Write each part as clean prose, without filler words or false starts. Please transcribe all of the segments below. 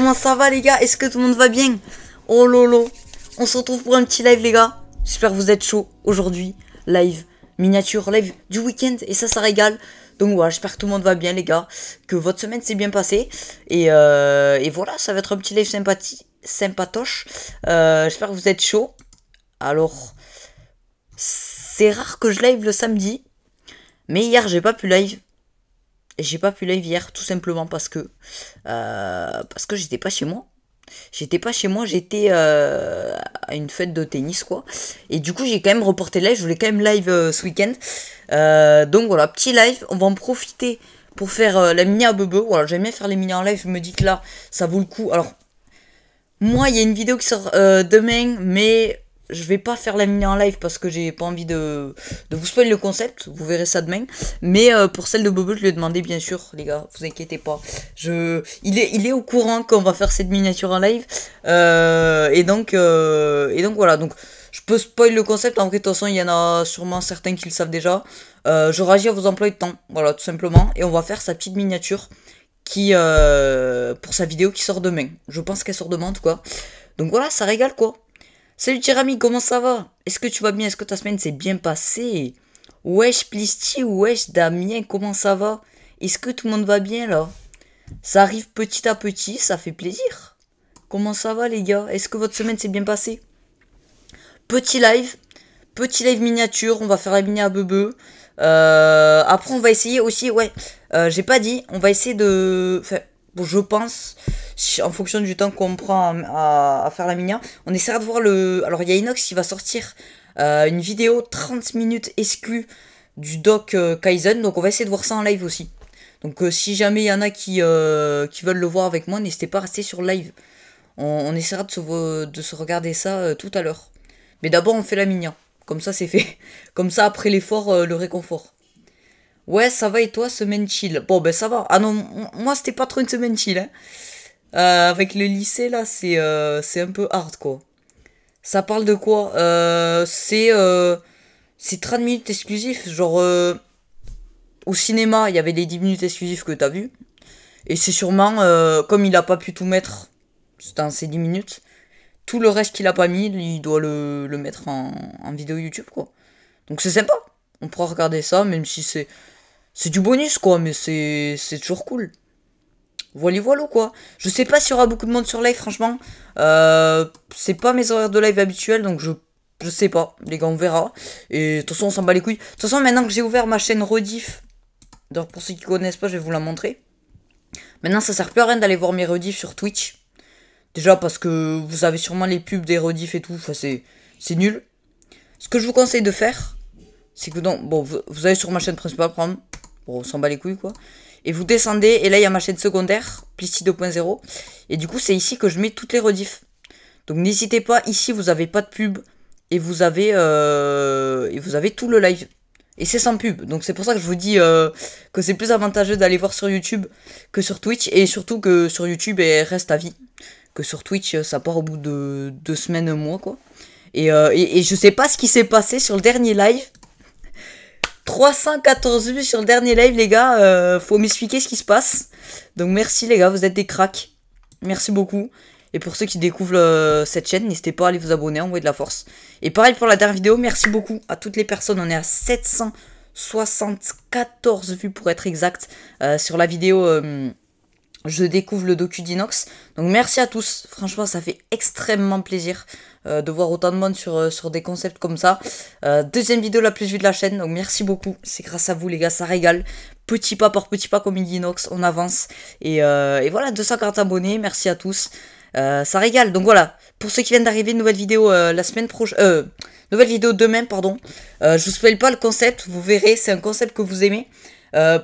Comment ça va les gars? Est-ce que tout le monde va bien? Oh lolo, on se retrouve pour un petit live les gars. J'espère que vous êtes chaud aujourd'hui. Live, miniature, live du week-end et ça régale. Donc voilà, j'espère que tout le monde va bien les gars. Que votre semaine s'est bien passée. Et voilà, ça va être un petit live sympatoche. J'espère que vous êtes chaud. Alors, c'est rare que je live le samedi. Mais hier, j'ai pas pu live. J'ai pas pu live hier tout simplement parce que j'étais pas chez moi. J'étais à une fête de tennis quoi. Et du coup j'ai quand même reporté live, je voulais quand même live ce week-end. Donc voilà, petit live, on va en profiter pour faire la mini à bebe. Voilà, j'aime bien faire les mini en live, je me dis que là ça vaut le coup. Alors moi il y a une vidéo qui sort demain, mais je vais pas faire la mini en live parce que j'ai pas envie de vous spoiler le concept. Vous verrez ça demain. Mais pour celle de Bobo, je lui ai demandé bien sûr, les gars, vous inquiétez pas. Il est au courant qu'on va faire cette miniature en live. Et donc voilà. Donc je peux spoiler le concept. En vrai, de toute façon, il y en a sûrement certains qui le savent déjà. Je réagis à vos emplois de temps. Voilà, tout simplement. Et on va faire sa petite miniature qui pour sa vidéo qui sort demain. Je pense qu'elle sort demain en tout cas. Donc voilà, ça régale quoi. Salut Tirami, comment ça va? Est-ce que tu vas bien? Est-ce que ta semaine s'est bien passée? Wesh Plisti, wesh Damien, comment ça va? Est-ce que tout le monde va bien là? Ça arrive petit à petit, ça fait plaisir. Comment ça va les gars? Est-ce que votre semaine s'est bien passée? Petit live miniature, on va faire la mini à bebe. Après on va essayer aussi, ouais, j'ai pas dit, on va essayer de... Enfin, bon, je pense, en fonction du temps qu'on prend à faire la mini, on essaiera de voir le... Alors il y a Inox qui va sortir une vidéo 30 minutes exclue du doc Kaizen, donc on va essayer de voir ça en live aussi. Donc si jamais il y en a qui veulent le voir avec moi, n'hésitez pas à rester sur live. On essaiera de se regarder ça tout à l'heure. Mais d'abord on fait la mini, comme ça c'est fait. Comme ça après l'effort, le réconfort. Ouais, ça va et toi, semaine chill? Bon, ben ça va. Ah non, moi c'était pas trop une semaine chill. Hein. Avec le lycée là, c'est un peu hard quoi. Ça parle de quoi? C'est 30 minutes exclusifs. Genre, au cinéma, il y avait les 10 minutes exclusives que t'as vu. Et c'est sûrement, comme il a pas pu tout mettre dans ces 10 minutes, tout le reste qu'il a pas mis, il doit le mettre en vidéo YouTube quoi. Donc c'est sympa. On pourra regarder ça, même si c'est du bonus quoi, mais c'est toujours cool. Voilà quoi. Je sais pas s'il y aura beaucoup de monde sur live franchement. C'est pas mes horaires de live habituels, donc je sais pas. Les gars on verra. Et de toute façon on s'en bat les couilles. De toute façon maintenant que j'ai ouvert ma chaîne rediff, donc pour ceux qui connaissent pas je vais vous la montrer. Maintenant ça sert plus à rien d'aller voir mes rediffs sur Twitch. Déjà parce que vous avez sûrement les pubs des rediffs et tout, enfin c'est nul. Ce que je vous conseille de faire, c'est que bon, vous allez sur ma chaîne principale, prendre, bon, on s'en bat les couilles quoi. Et vous descendez, et là il y a ma chaîne secondaire, Plisti 2.0. Et du coup c'est ici que je mets toutes les rediffs. Donc n'hésitez pas, ici vous avez pas de pub. Et vous avez tout le live. Et c'est sans pub. Donc c'est pour ça que je vous dis que c'est plus avantageux d'aller voir sur YouTube que sur Twitch. Et surtout que sur YouTube elle reste à vie. Que sur Twitch ça part au bout de 2 semaines, un mois quoi. Et je sais pas ce qui s'est passé sur le dernier live. 314 vues sur le dernier live les gars, faut m'expliquer ce qui se passe. Donc merci les gars, vous êtes des cracks. Merci beaucoup. Et pour ceux qui découvrent cette chaîne, n'hésitez pas à aller vous abonner, envoyer de la force. Et pareil pour la dernière vidéo, merci beaucoup à toutes les personnes. On est à 774 vues pour être exact sur la vidéo je découvre le docu d'Inox. Donc merci à tous, franchement ça fait extrêmement plaisir de voir autant de monde sur des concepts comme ça. Deuxième vidéo la plus vue de la chaîne, donc merci beaucoup, c'est grâce à vous les gars, ça régale. Petit pas par petit pas comme il dit Inox, on avance. Et voilà, 240 abonnés, merci à tous. Ça régale, donc voilà, pour ceux qui viennent d'arriver, nouvelle vidéo la semaine prochaine, nouvelle vidéo demain, pardon. Je vous spoil pas le concept, vous verrez, c'est un concept que vous aimez.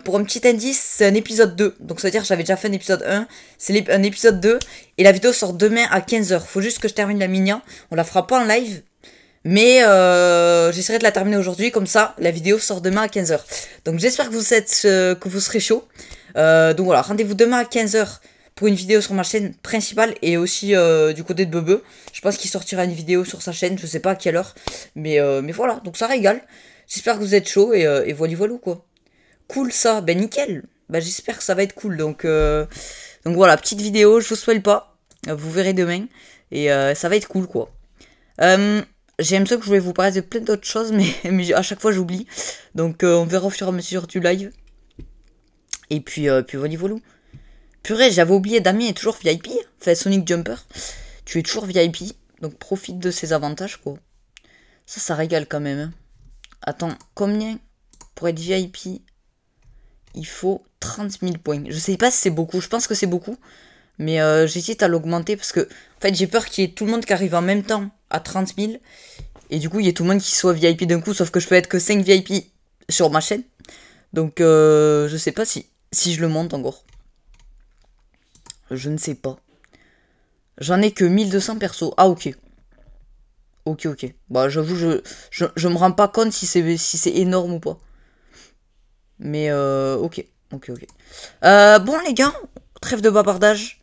Pour un petit indice, c'est un épisode 2. Donc ça veut dire que j'avais déjà fait un épisode 1. C'est un épisode 2. Et la vidéo sort demain à 15 h. Faut juste que je termine la mini. On la fera pas en live. Mais j'essaierai de la terminer aujourd'hui. Comme ça, la vidéo sort demain à 15 h. Donc j'espère que vous serez chaud. Donc voilà, rendez-vous demain à 15 h pour une vidéo sur ma chaîne principale. Et aussi du côté de Bebe. Je pense qu'il sortira une vidéo sur sa chaîne. Je sais pas à quelle heure. Mais voilà, donc ça régale. J'espère que vous êtes chaud. Et voilà quoi. Cool ça, ben nickel. Ben j'espère que ça va être cool. Donc Donc voilà, petite vidéo, je vous spoil pas. Vous verrez demain. Et ça va être cool, quoi. J'ai l'impression que je voulais vous parler de plein d'autres choses, mais à chaque fois j'oublie. Donc on verra au fur et à mesure du live. Et puis voilà. Purée, j'avais oublié, Damien est toujours VIP. Enfin, Sonic Jumper. Tu es toujours VIP. Donc profite de ses avantages, quoi. Ça régale quand même. Hein. Attends, combien pour être VIP? Il faut 30 000 points. Je sais pas si c'est beaucoup. Je pense que c'est beaucoup. Mais j'hésite à l'augmenter parce que, en fait, j'ai peur qu'il y ait tout le monde qui arrive en même temps à 30 000. Et du coup, il y ait tout le monde qui soit VIP d'un coup. Sauf que je peux être que 5 VIP sur ma chaîne. Donc, je sais pas si je le monte encore. Je ne sais pas. J'en ai que 1200 persos. Ah, ok. Ok. Bah, j'avoue, je me rends pas compte si c'est énorme ou pas. Mais, ok. Bon, les gars, trêve de bavardage.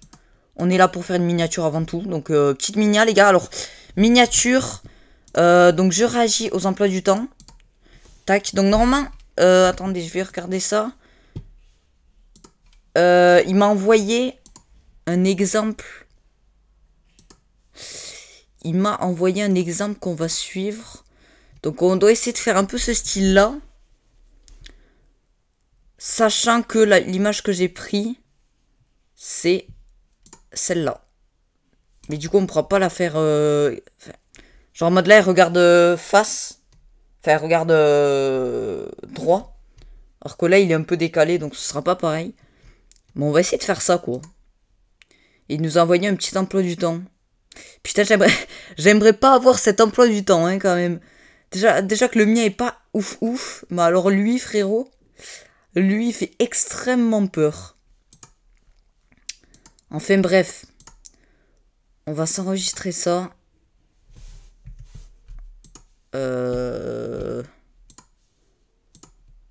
On est là pour faire une miniature avant tout. Donc, petite minia, les gars. Alors, miniature. Donc, je réagis aux emplois du temps. Tac. Donc, normalement... attendez, je vais regarder ça. Il m'a envoyé un exemple. Il m'a envoyé un exemple qu'on va suivre. Donc, on doit essayer de faire un peu ce style-là. Sachant que l'image que j'ai prise, c'est celle-là. Mais du coup, on ne pourra pas la faire... genre en mode là, elle regarde face. Enfin, elle regarde droit. Alors que là, il est un peu décalé, donc ce sera pas pareil. Mais on va essayer de faire ça, quoi. Et il nous a envoyé un petit emploi du temps. Putain, j'aimerais pas avoir cet emploi du temps, hein, quand même. Déjà que le mien est pas ouf. Mais alors lui, frérot, lui, il fait extrêmement peur. Enfin, bref. On va s'enregistrer ça.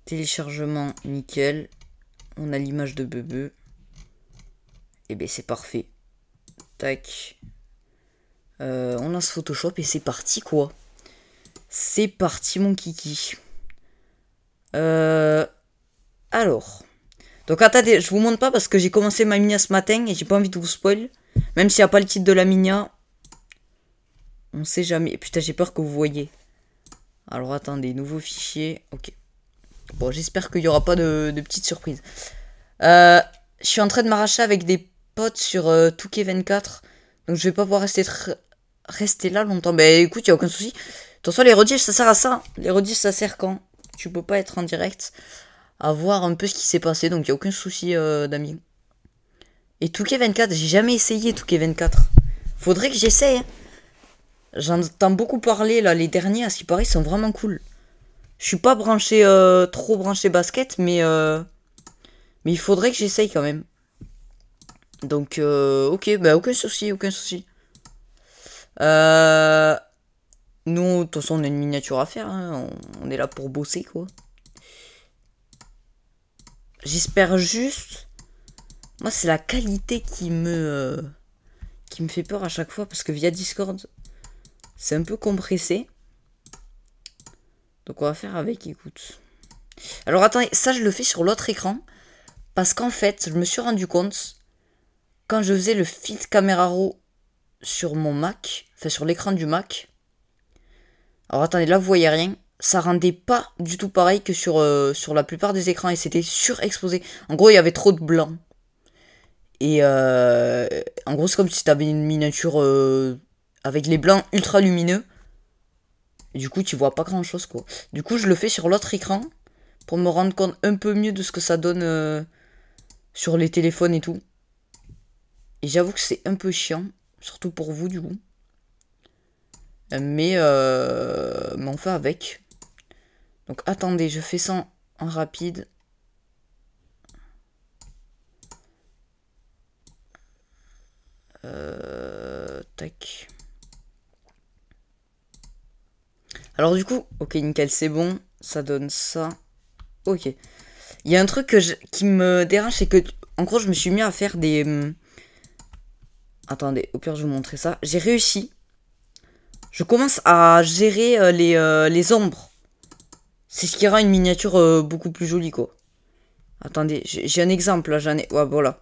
Téléchargement, nickel. On a l'image de Bebe. Et ben c'est parfait. Tac. On lance Photoshop et c'est parti, quoi. C'est parti, mon kiki. Alors. Donc attendez, je vous montre pas parce que j'ai commencé ma minia ce matin et j'ai pas envie de vous spoil. Même s'il n'y a pas le titre de la minia. On sait jamais. Putain, j'ai peur que vous voyez. Alors attendez, nouveau fichier. Ok. Bon, j'espère qu'il n'y aura pas de petites surprises. Je suis en train de m'arracher avec des potes sur Touquet24. Donc je vais pas pouvoir rester là longtemps. Bah écoute, il n'y a aucun souci. Attention, les rediffs, ça sert à ça. Les rediffs, ça sert quand tu peux pas être en direct. À voir un peu ce qui s'est passé. Donc il n'y a aucun souci, d'amis. Et Touquet24, j'ai jamais essayé Touquet24. Faudrait que j'essaye. Hein. J'entends beaucoup parler là, les derniers, à ce qui paraît, sont vraiment cool. Je suis pas branché, trop branché basket, mais il faudrait que j'essaye quand même. Donc, ok, bah aucun souci. Nous, de toute façon, on a une miniature à faire, hein. On est là pour bosser, quoi. J'espère juste... Moi, c'est la qualité qui me fait peur à chaque fois, parce que via Discord, c'est un peu compressé. Donc, on va faire avec, écoute. Alors, attendez, ça, je le fais sur l'autre écran, parce qu'en fait, je me suis rendu compte, quand je faisais le Fit Camera Raw sur mon Mac, enfin, sur l'écran du Mac... Alors, attendez, là, vous voyez rien. Ça rendait pas du tout pareil que sur la plupart des écrans, et c'était surexposé. En gros, il y avait trop de blanc. Et en gros, c'est comme si tu avais une miniature avec les blancs ultra lumineux. Et du coup, tu vois pas grand chose, quoi. Du coup, je le fais sur l'autre écran pour me rendre compte un peu mieux de ce que ça donne sur les téléphones et tout. Et j'avoue que c'est un peu chiant, surtout pour vous, du coup. Mais on fait avec. Donc, attendez, je fais ça en rapide. Tac. Alors du coup, ok, nickel, c'est bon. Ça donne ça. Ok. Il y a un truc qui me dérange, c'est que, en gros, je me suis mis à faire des... Attendez, au pire, je vais vous montrer ça. J'ai réussi. Je commence à gérer les ombres. C'est ce qui rend une miniature beaucoup plus jolie, quoi. Attendez, j'ai un exemple, là, j'en ai... Ouais, voilà.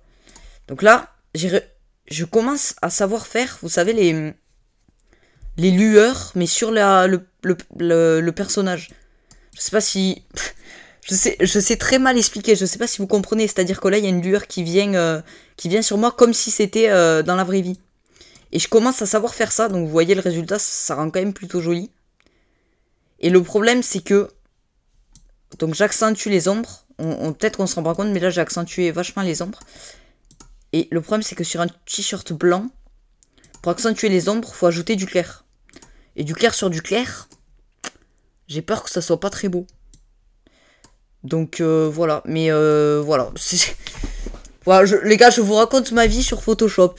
Donc là, je commence à savoir faire, vous savez, les lueurs, mais sur le personnage. Je sais pas si... Je sais très mal expliquer, je sais pas si vous comprenez. C'est-à-dire que là, il y a une lueur qui vient sur moi comme si c'était dans la vraie vie. Et je commence à savoir faire ça, donc vous voyez le résultat, ça rend quand même plutôt joli. Et le problème, c'est que... Donc j'accentue les ombres. Peut-être qu'on se rend pas compte, mais là, j'ai accentué vachement les ombres. Et le problème, c'est que sur un t-shirt blanc, pour accentuer les ombres, il faut ajouter du clair. Et du clair sur du clair, j'ai peur que ça soit pas très beau. Donc voilà, mais voilà. Voilà, les gars, je vous raconte ma vie sur Photoshop.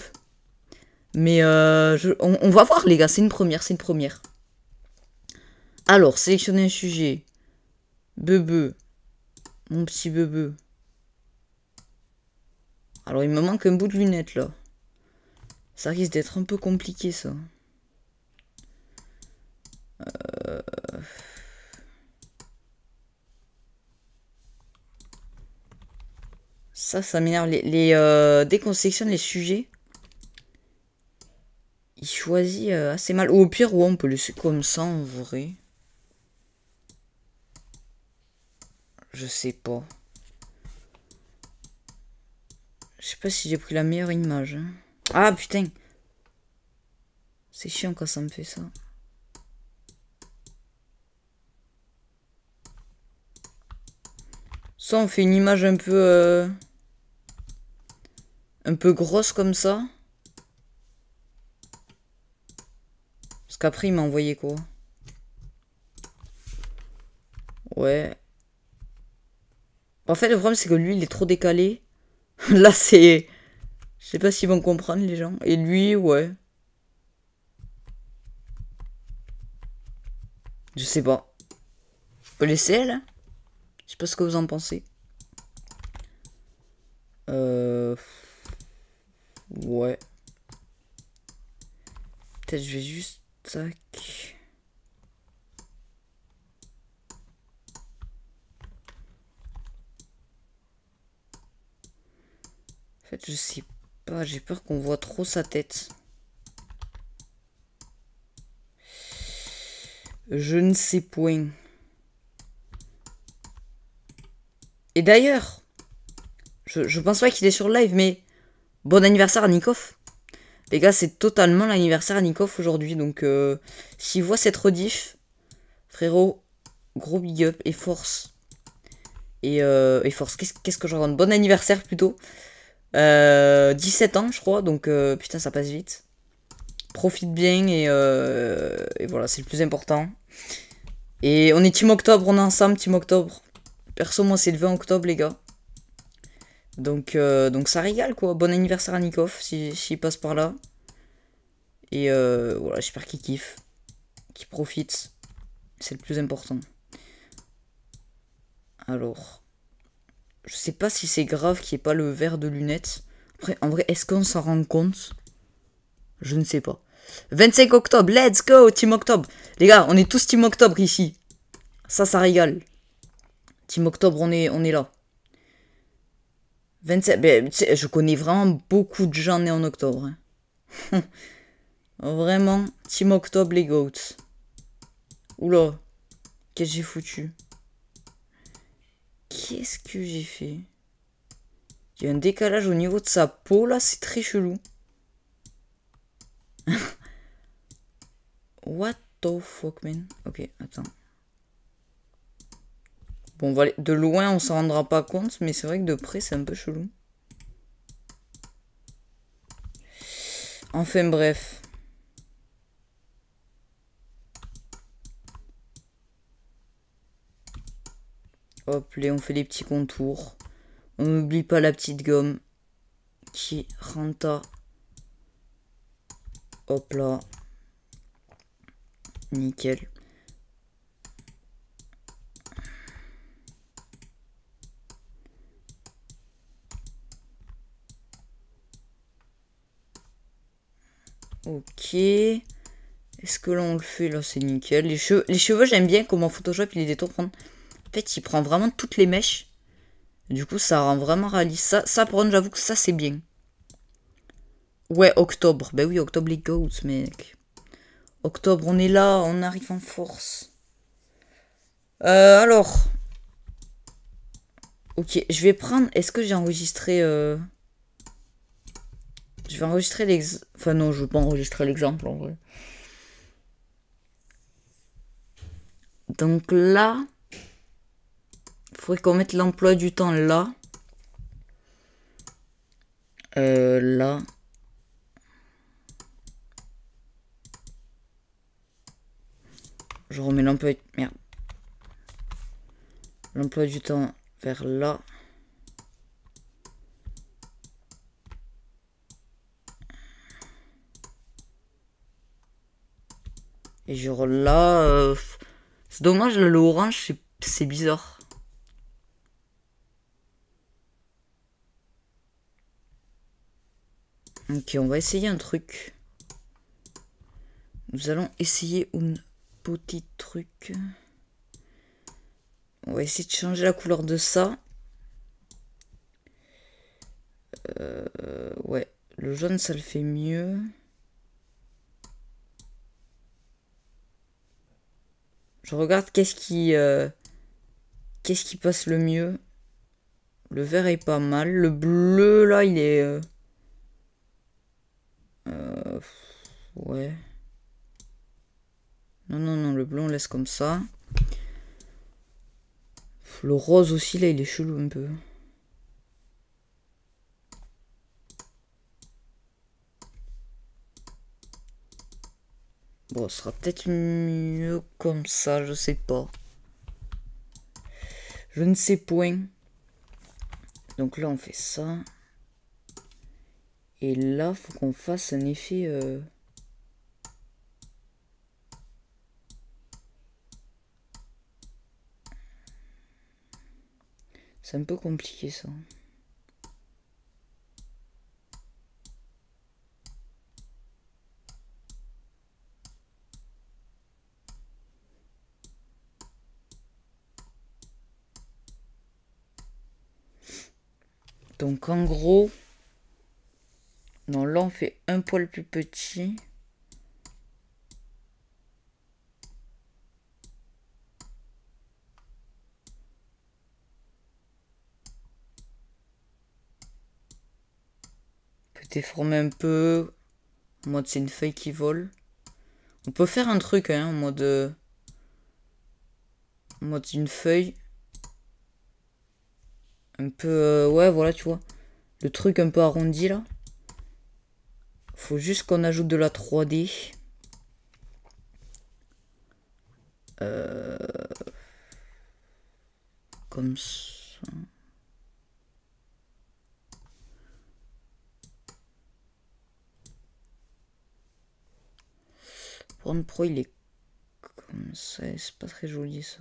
Mais on va voir, les gars, c'est une première, c'est une première. Alors, sélectionner un sujet. Bebe. Mon petit bebe. Alors, il me manque un bout de lunette, là. Ça risque d'être un peu compliqué, ça. Ça m'énerve. Dès qu'on sélectionne les sujets, il choisit assez mal. Ou au pire, ouais, on peut laisser comme ça, en vrai. Je sais pas. Je sais pas si j'ai pris la meilleure image. Hein. Ah, putain. C'est chiant quand ça me fait ça. Soit on fait une image un peu grosse comme ça. Parce qu'après, il m'a envoyé quoi? Ouais. En fait, le problème, c'est que lui, il est trop décalé. Là, c'est... Je sais pas s'ils vont comprendre, les gens. Et lui, ouais. Je sais pas. On peut laisser, là? Je sais pas ce que vous en pensez. Ouais. Peut-être je vais juste... Tac. En fait, je sais pas. J'ai peur qu'on voit trop sa tête. Je ne sais point. Et d'ailleurs, je pense pas qu'il est sur live, mais bon anniversaire à Nikov. Les gars, c'est totalement l'anniversaire à Nikov aujourd'hui. Donc, s'il voit cette rediff, frérot, gros big up et force. Et force, qu'est-ce que je raconte? Bon anniversaire plutôt. 17 ans, je crois. Donc, putain, ça passe vite. Profite bien et voilà, c'est le plus important. Et on est Team Octobre, on est ensemble, Team Octobre. Perso, moi, c'est le 20 octobre, les gars. Donc ça régale, quoi. Bon anniversaire à Nikov, s'il passe par là. Et voilà, j'espère qu'il kiffe. Qu'il profite. C'est le plus important. Alors. Je sais pas si c'est grave qu'il n'y ait pas le verre de lunettes. Après, en vrai, est-ce qu'on s'en rend compte? Je ne sais pas. 25 octobre, let's go, Team Octobre. Les gars, on est tous Team Octobre ici. Ça régale. Team Octobre, on est là. 27, ben, je connais vraiment beaucoup de gens nés en octobre. Hein. Vraiment, Team Octobre, les goats. Oula, qu'est-ce que j'ai foutu? Qu'est-ce que j'ai fait? Il y a un décalage au niveau de sa peau, là, c'est très chelou. What the fuck, man? Ok, attends. Bon, de loin, on s'en rendra pas compte, mais c'est vrai que de près, c'est un peu chelou. Enfin, bref. Hop, là, on fait les petits contours. On n'oublie pas la petite gomme qui renta. Hop là. Nickel. Ok. Est-ce que là on le fait? Là c'est nickel. Les cheveux j'aime bien comment Photoshop il est détourné. En fait il prend vraiment toutes les mèches. Du coup ça rend vraiment réaliste. Ça par contre j'avoue que ça c'est bien. Ouais, octobre. Ben oui, octobre les goats, mec. Octobre, on est là, on arrive en force. Alors. Ok, je vais prendre... Est-ce que j'ai enregistré... Je vais enregistrer l'exemple... Enfin non, je veux pas enregistrer l'exemple en vrai. Donc là... Il faudrait qu'on mette l'emploi du temps là. Là. Je remets l'emploi... Merde. L'emploi du temps vers là. Et genre là... C'est dommage, le orange, c'est bizarre. Ok, on va essayer un truc. Nous allons essayer un petit truc. On va essayer de changer la couleur de ça. Ouais, le jaune, ça le fait mieux. Je regarde qu'est-ce qui passe le mieux. Le vert est pas mal. Le bleu, là, il est... ouais. Non, non, non, le bleu, on laisse comme ça. Le rose aussi, là, il est chelou un peu. Bon, ce sera peut-être mieux comme ça, je sais pas. Je ne sais point. Donc là, on fait ça. Et là, faut qu'on fasse un effet... C'est un peu compliqué, ça. Donc, en gros... Non, là, on fait un poil plus petit. On peut déformer un peu. En mode, c'est une feuille qui vole. On peut faire un truc, hein, en mode... en mode une feuille. Un peu... ouais, voilà, tu vois. Le truc un peu arrondi, là. Faut juste qu'on ajoute de la 3D. Comme ça. One Pro, il est comme ça. C'est pas très joli, ça.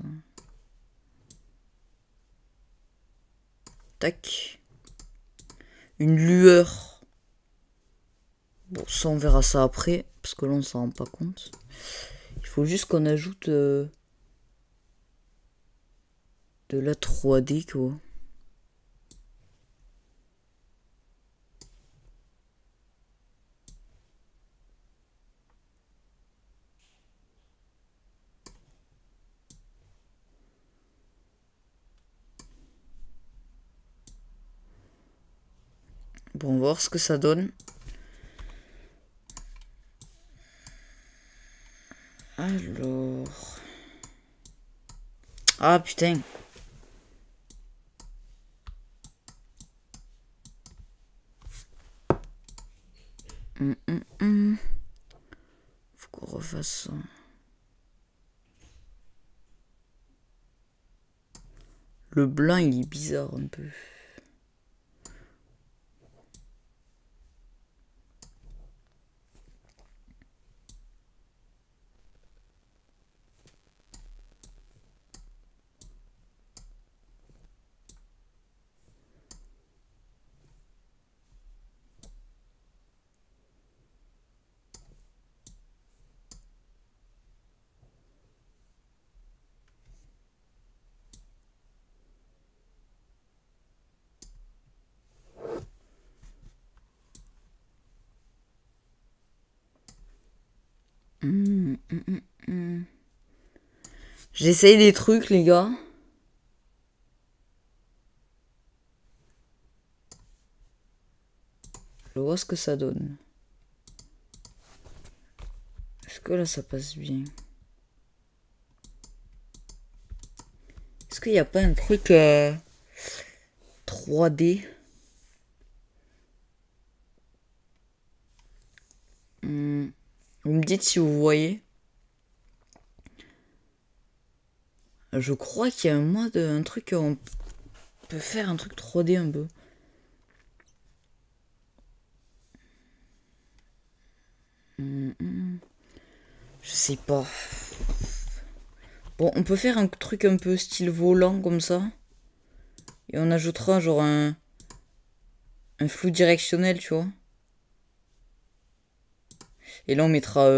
Tac. Une lueur. Bon, ça, on verra ça après. Parce que là, on s'en rend pas compte. Il faut juste qu'on ajoute... de la 3D, quoi. Bon, on va voir ce que ça donne. Alors... Ah, putain. Faut qu'on refasse ça. Le blanc, il est bizarre un peu. J'essaye des trucs, les gars. Je vois ce que ça donne. Est-ce que là, ça passe bien? Est-ce qu'il n'y a pas un truc 3D? Vous me dites si vous voyez. Je crois qu'il y a un mode, un truc, on peut faire un truc 3D un peu. Je sais pas. Bon, on peut faire un truc un peu style volant comme ça. Et on ajoutera genre un flou directionnel, tu vois. Et là on mettra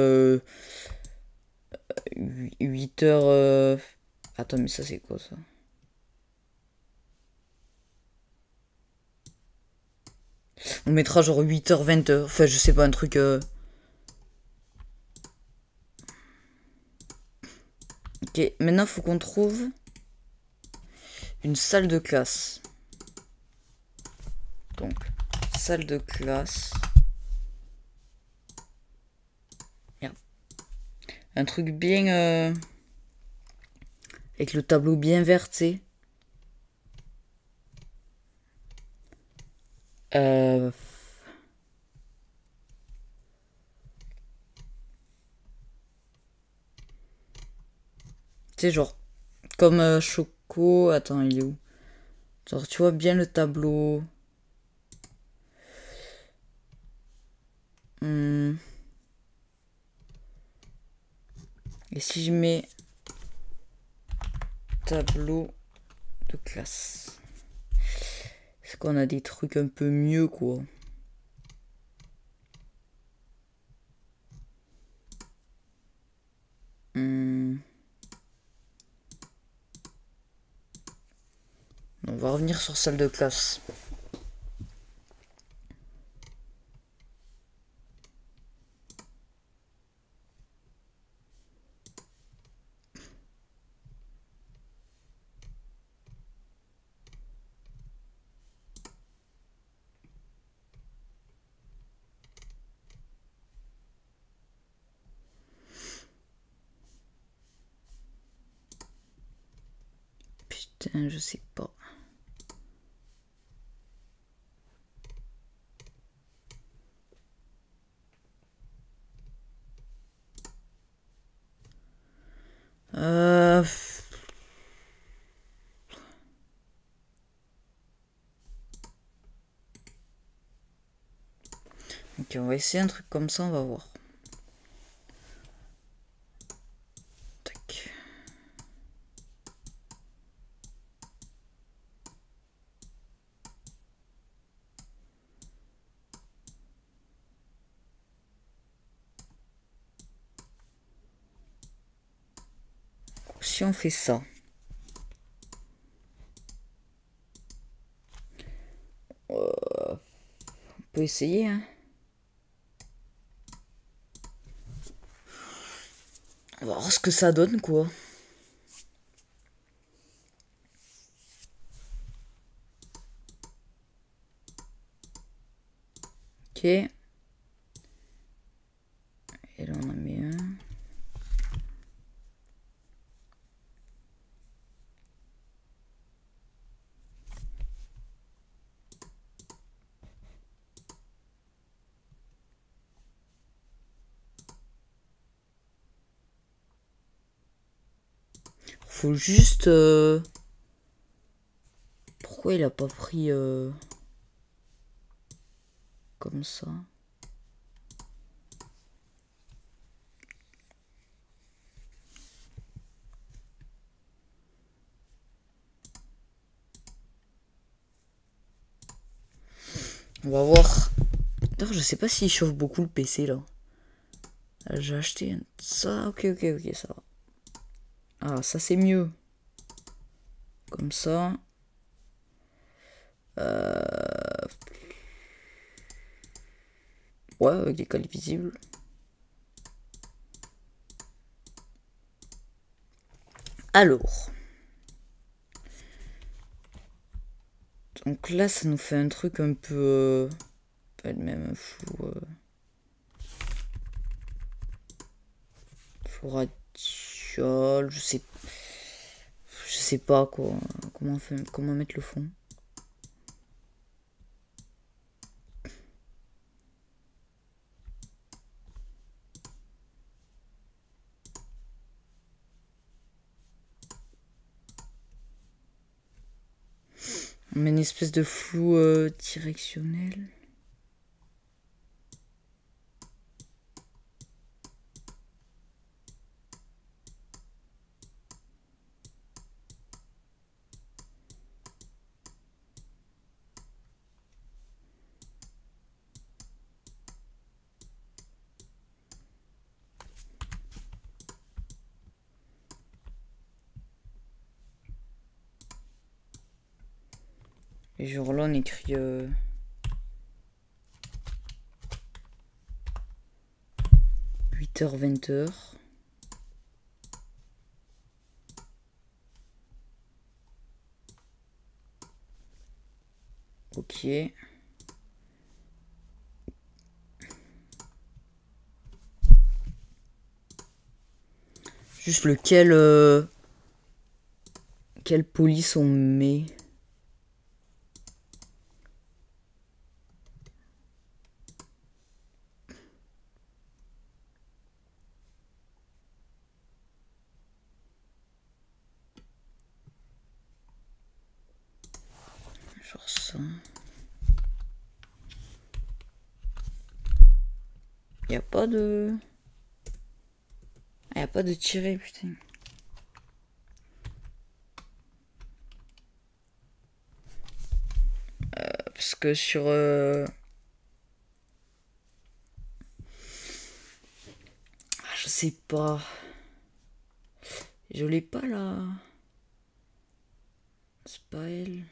8 heures... Attends, mais ça c'est quoi ça? On mettra genre 8h, 20h. Enfin, je sais pas, un truc... Ok, maintenant faut qu'on trouve une salle de classe. Donc, salle de classe. Merde. Un truc bien... avec le tableau bien vert, tu sais. Tu sais, genre, comme Choco... Attends, il est où? Genre, tu vois bien le tableau. Et si je mets tableau de classe, est-ce qu'on a des trucs un peu mieux, quoi? On va revenir sur salle de classe. Putain, je sais pas. Ok, on va essayer un truc comme ça, on va voir. Tac. Si on fait ça. On peut essayer, hein. On va voir ce que ça donne, quoi. Ok. Et là, on en met un. Faut juste... Pourquoi il a pas pris... comme ça? On va voir. D'ailleurs, je sais pas s'il chauffe beaucoup le PC, là. J'ai acheté ça. Ok, ça va. Ah, ça c'est mieux. Comme ça. Ouais, avec des cales visibles. Alors. Donc là, ça nous fait un truc un peu... pas le même flou... Floratiol, je sais pas quoi. Comment mettre le fond. On met une espèce de flou directionnel. Et genre là on écrit 8h 20h. Ok. Juste lequel quelle police on met. Genre ça. Y a pas de... Y a pas de tiret, putain. Parce que sur... je sais pas. Je l'ai pas là. C'est pas elle.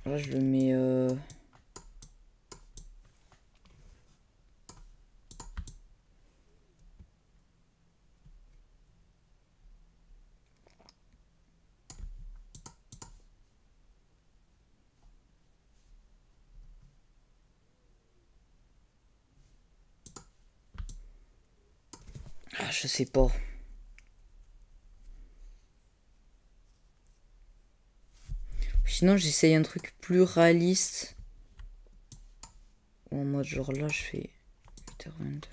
Là je le mets... je sais pas. Sinon j'essaye un truc plus réaliste. En mode genre là je fais 8h 20h.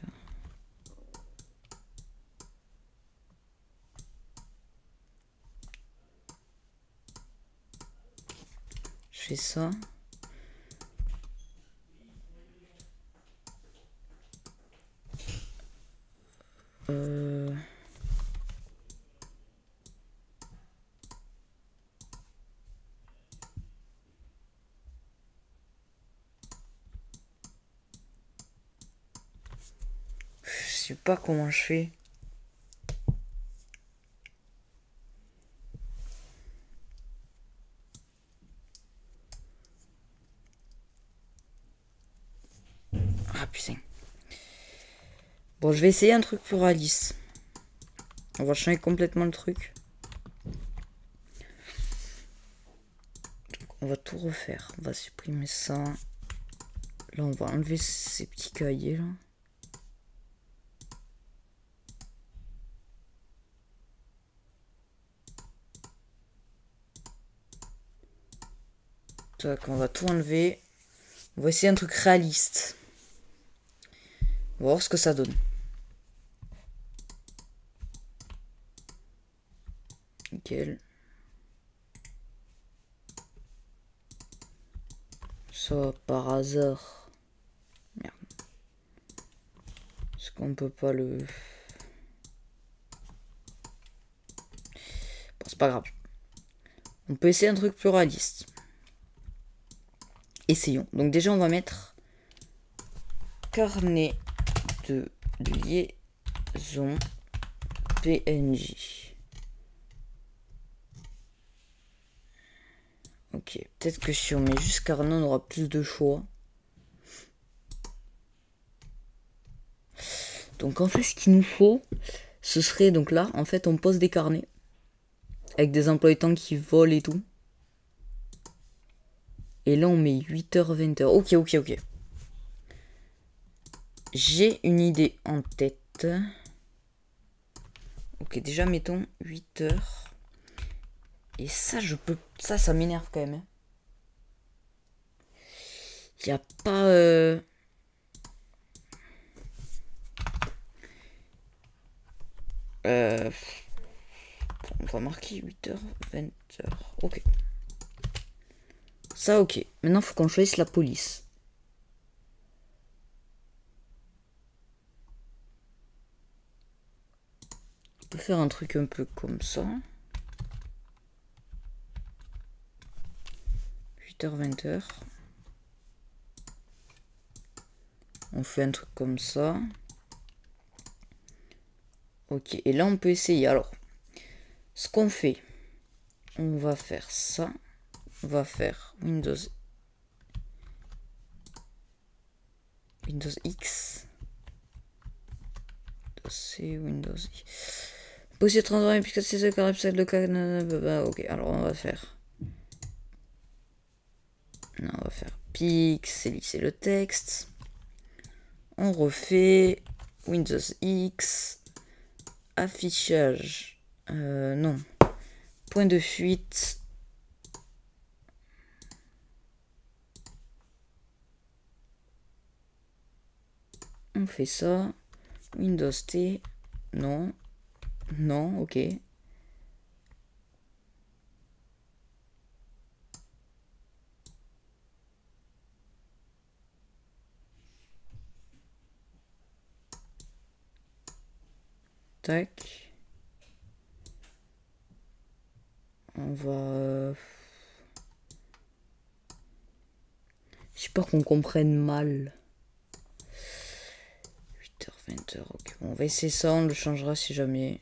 Je fais ça. Je sais pas comment je fais. Ah putain. Bon, je vais essayer un truc plus réaliste. On va changer complètement le truc. On va tout refaire. On va supprimer ça. Là, on va enlever ces petits cahiers là. Tac, on va tout enlever. On va essayer un truc réaliste. On va voir ce que ça donne. Nickel. Ça, par hasard. Merde. Est-ce qu'on peut pas le... Bon, c'est pas grave. On peut essayer un truc plus réaliste. Essayons. Donc déjà, on va mettre carnet de liaison PNJ. Ok, peut-être que si on met juste carnet, on aura plus de choix. Donc en fait, ce qu'il nous faut, ce serait donc là, en fait, on pose des carnets avec des emplois du temps qui volent et tout. Et là, on met 8h, 20h. Ok, ok, ok. J'ai une idée en tête. Ok, déjà, mettons 8h. Et ça, je peux... Ça m'énerve quand même. Il n'y a pas... On va marquer 8h, 20h. Ok. Ça, ok. Maintenant, il faut qu'on choisisse la police. On peut faire un truc un peu comme ça. 8h, 20h. On fait un truc comme ça. Ok, et là, on peut essayer. Alors, ce qu'on fait, on va faire ça. On va faire Windows X. Windows C, Windows I. Possible de transformer puisque c'est ce qu'on le cas. Ok, alors on va faire. Non, on va faire pixeliser le texte. On refait Windows X. Affichage. Non. Point de fuite. On fait ça. Windows T. Non. Non, ok. Tac. On va... J'ai peur qu'on comprenne mal. 8h, 20h, ok. Bon, on va essayer ça, on le changera si jamais.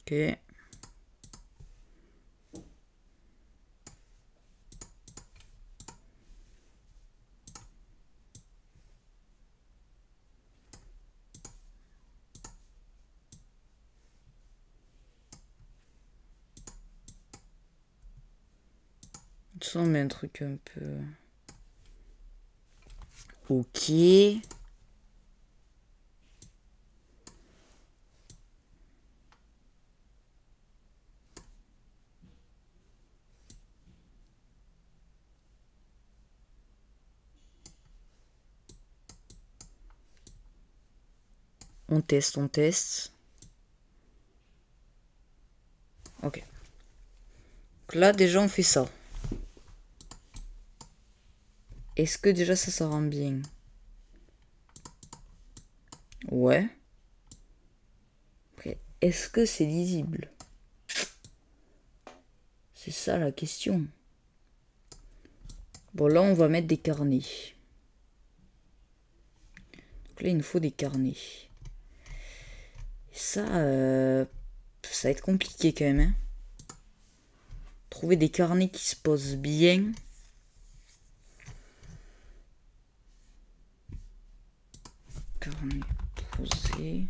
Ok. Ça, on met un truc un peu... Ok. On teste, on teste. Ok. Donc là, déjà, on fait ça. Est-ce que déjà ça rend bien? Ouais. Après, est-ce que c'est lisible? C'est ça la question. Bon, là, on va mettre des carnets. Donc là, il nous faut des carnets. Et ça va être compliqué quand même. Hein. Trouver des carnets qui se posent bien. Carnet posé.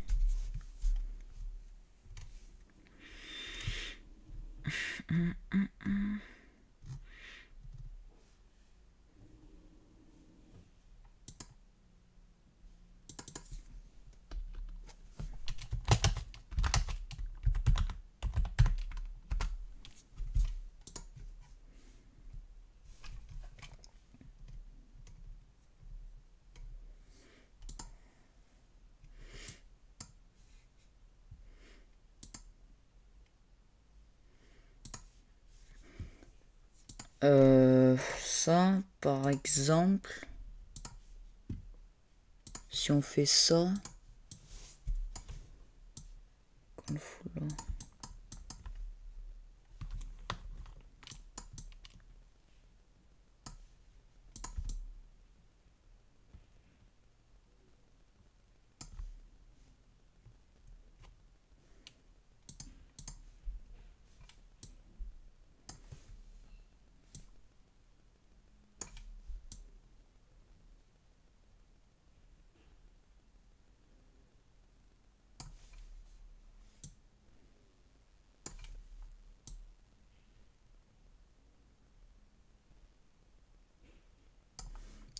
Ça, par exemple, si on fait ça, qu'on le fout là.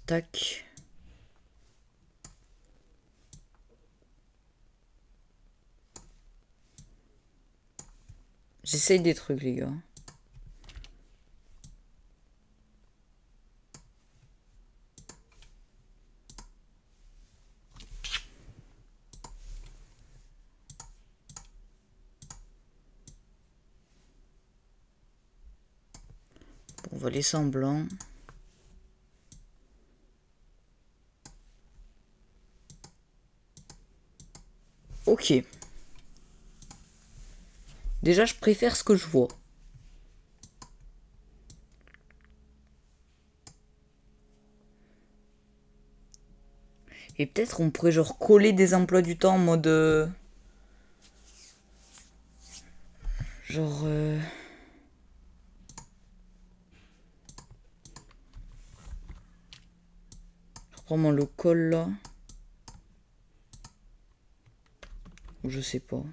Tac. J'essaye des trucs, les gars. Bon, on va laisser en blanc. Ok. Déjà, je préfère ce que je vois. Et peut-être on pourrait genre coller des emplois du temps en mode... genre... Je reprends moi le col là. Ou je sais pas.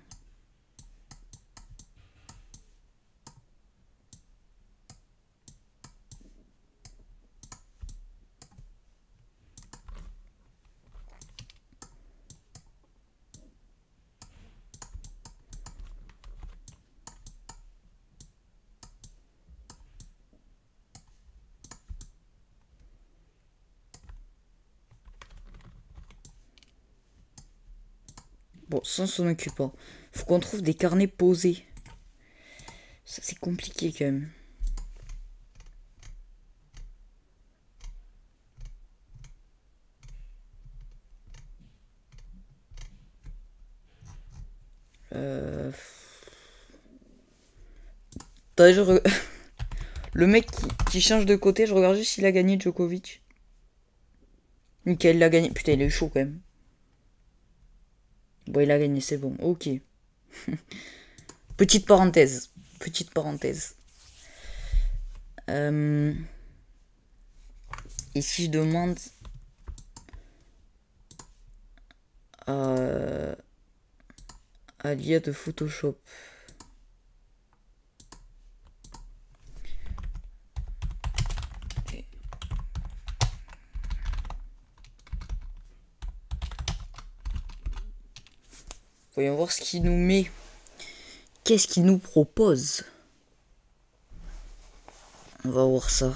Bon, ça on s'en occupe pas. Faut qu'on trouve des carnets posés. Ça c'est compliqué quand même. Attends, le mec qui change de côté, je regarde juste s'il a gagné Djokovic. Nickel, il a gagné. Putain, il est chaud quand même. Bon, il a gagné, c'est bon. Ok. Petite parenthèse. Petite parenthèse. Et si je demande à l'IA de Photoshop. Voyons voir ce qu'il nous met. Qu'est-ce qu'il nous propose? On va voir ça.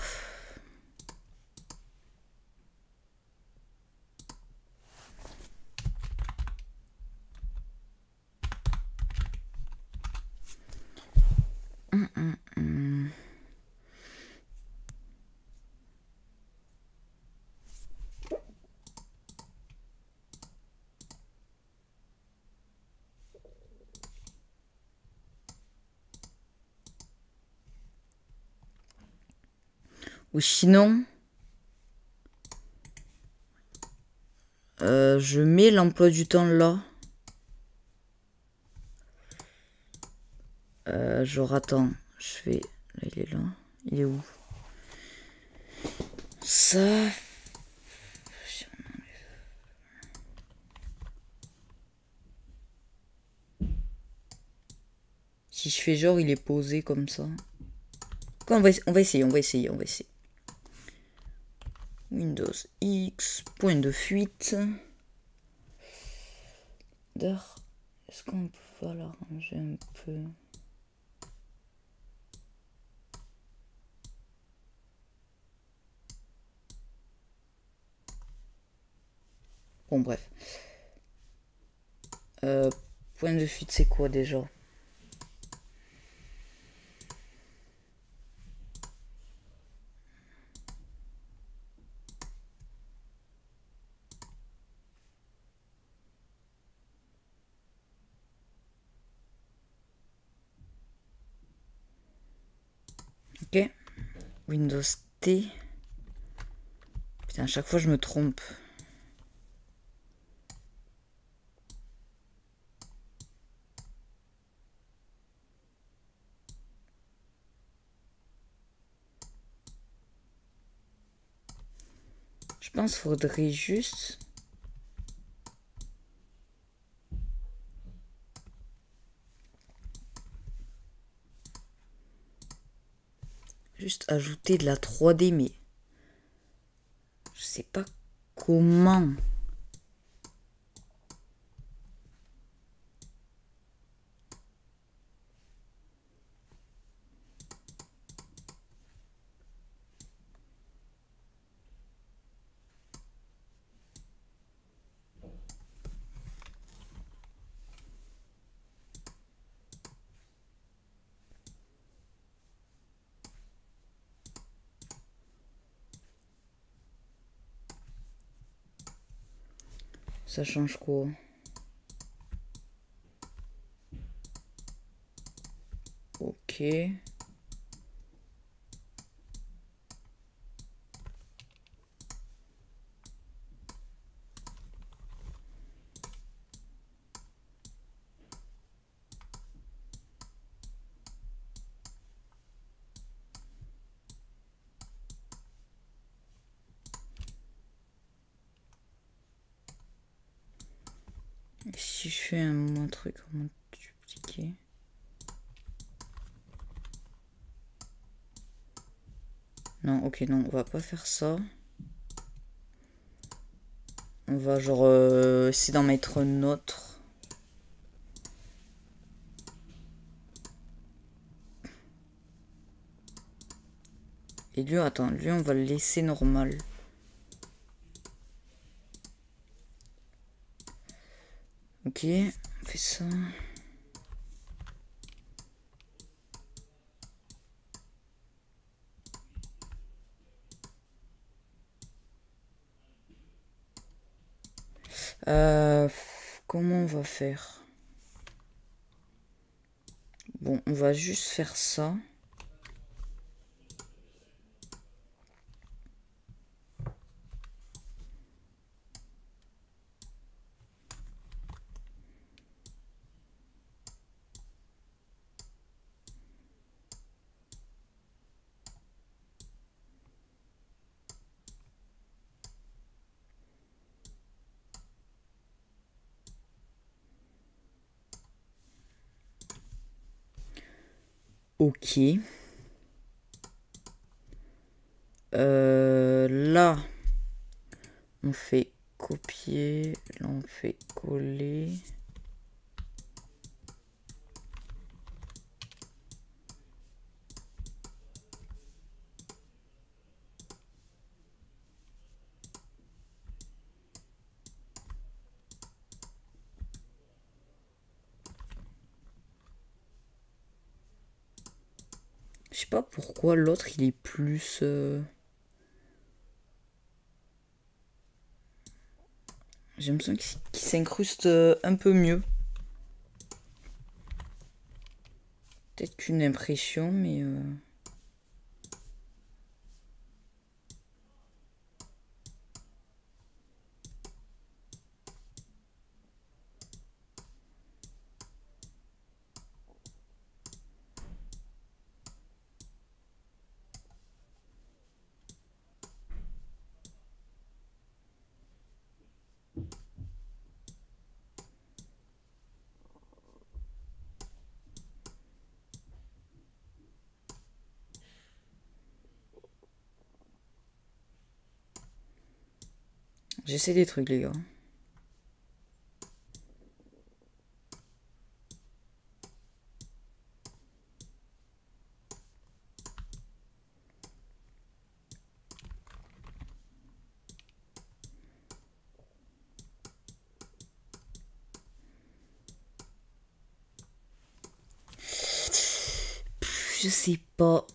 Ou sinon, je mets l'emploi du temps là. Genre, attends, je fais... Là, il est là. Il est où? Ça... Si je fais genre, il est posé comme ça. On va essayer. Windows X, point de fuite. Est-ce qu'on peut l'arranger un peu? Bon, bref. Point de fuite, c'est quoi déjà? Ok. Windows T. Putain, à chaque fois je me trompe. Je pense qu'il faudrait juste... ajouter de la 3D, mais... Je sais pas comment. Ça change quoi? Ok. Si je fais un truc en dupliquer. Non, ok, non, on va pas faire ça. On va genre essayer d'en mettre un autre. Et lui, attends, lui on va le laisser normal. Ok, on fait ça. Comment on va faire? Bon, on va juste faire ça. Ok. Là, on fait copier. Là, on fait coller. Je sais pas pourquoi l'autre il est plus... J'ai l'impression qu'il s'incruste un peu mieux. Peut-être qu'une impression, mais... J'essaie des trucs, les gars. Je sais pas.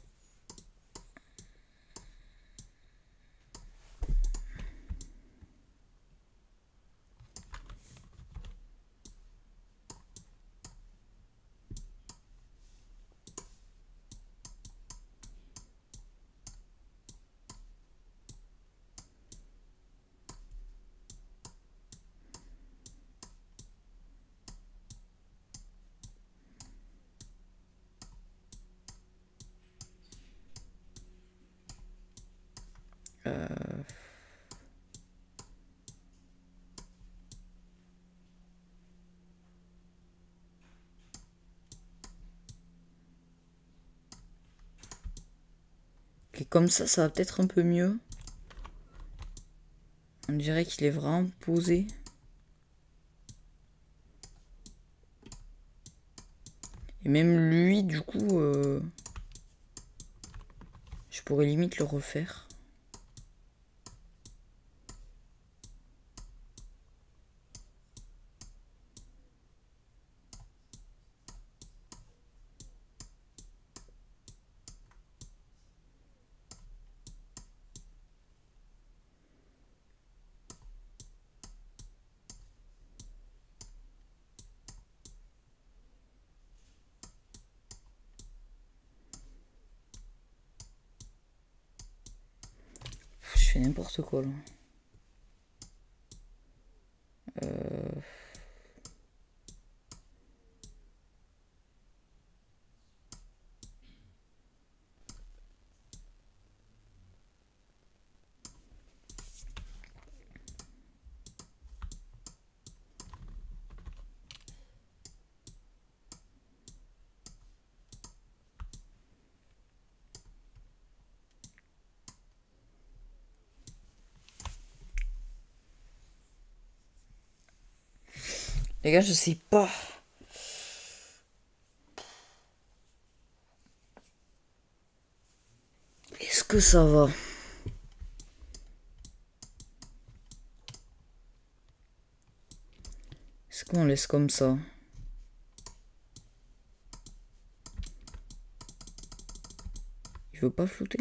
Et comme ça va peut-être un peu mieux. On dirait qu'il est vraiment posé. Et même lui, du coup, je pourrais limite le refaire. Je fais n'importe quoi là. Les gars, je sais pas. Est-ce que ça va? Est-ce qu'on laisse comme ça? Il veut pas flouter?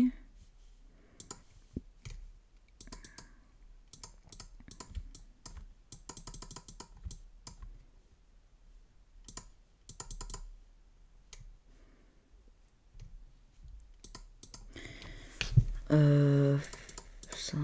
Ça.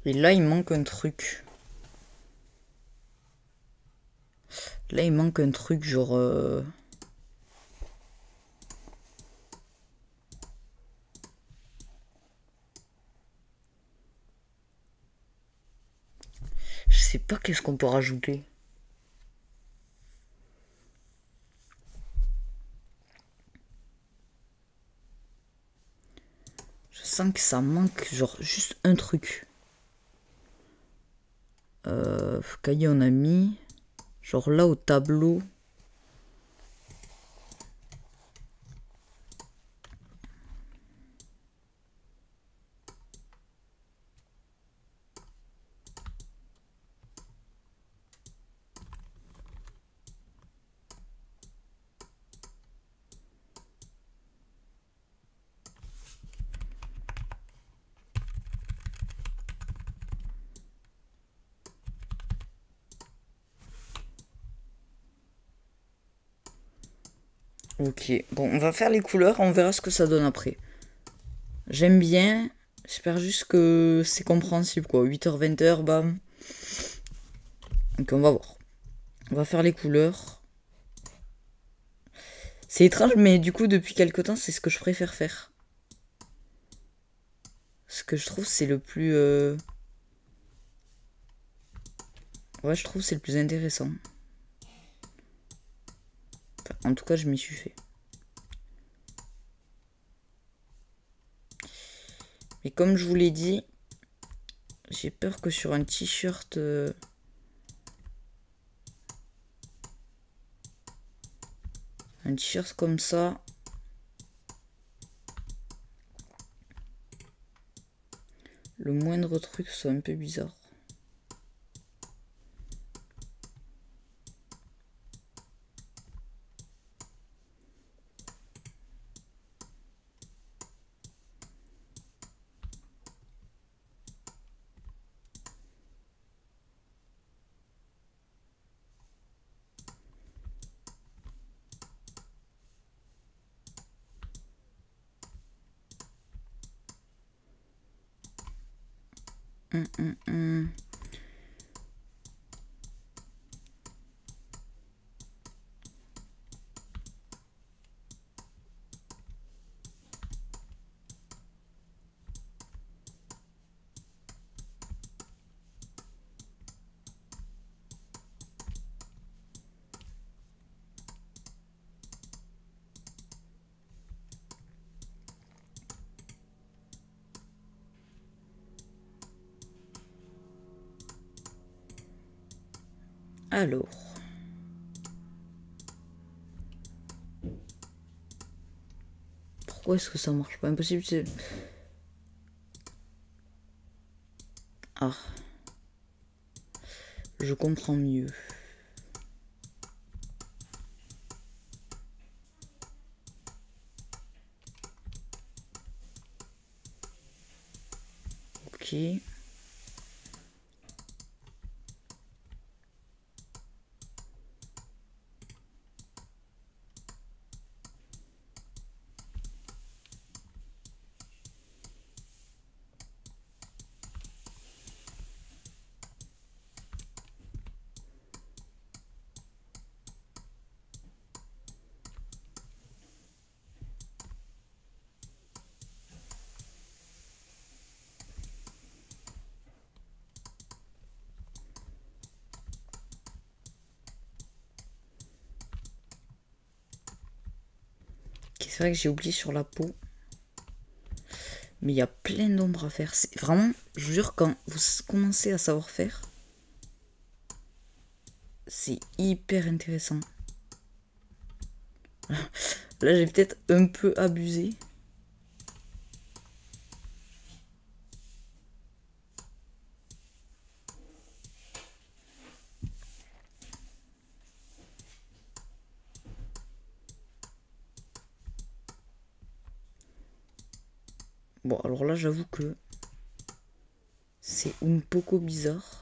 Et là, il manque un truc. Là, il manque un truc, genre... Je sais pas qu'est-ce qu'on peut rajouter. Je sens que ça manque, genre, juste un truc. Cahier, on a mis... Genre là, au tableau... Ok, bon, on va faire les couleurs, on verra ce que ça donne après. J'aime bien, j'espère juste que c'est compréhensible, quoi. 8h, 20h, bam. Donc on va voir. On va faire les couleurs. C'est étrange, mais du coup, depuis quelque temps, c'est ce que je préfère faire. Ce que je trouve, c'est le plus... Ouais, je trouve c'est le plus intéressant. Enfin, en tout cas, je m'y suis fait. Mais comme je vous l'ai dit, j'ai peur que sur un t-shirt... Un t-shirt comme ça... Le moindre truc soit un peu bizarre. Alors. Pourquoi est-ce que ça marche pas? Impossible. Ah. Je comprends mieux. Ok. C'est vrai que j'ai oublié sur la peau. Mais il y a plein d'ombres à faire. C'est vraiment, je vous jure, quand vous commencez à savoir faire, c'est hyper intéressant. Là, j'ai peut-être un peu abusé. Bon, alors là, j'avoue que c'est un poco bizarre.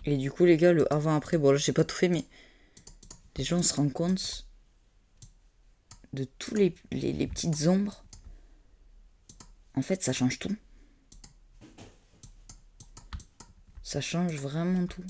Et du coup, les gars, le avant-après, bon, là, j'ai pas tout fait, mais déjà, on se rend compte de tous les petites ombres. En fait, ça change tout. Ça change vraiment tout.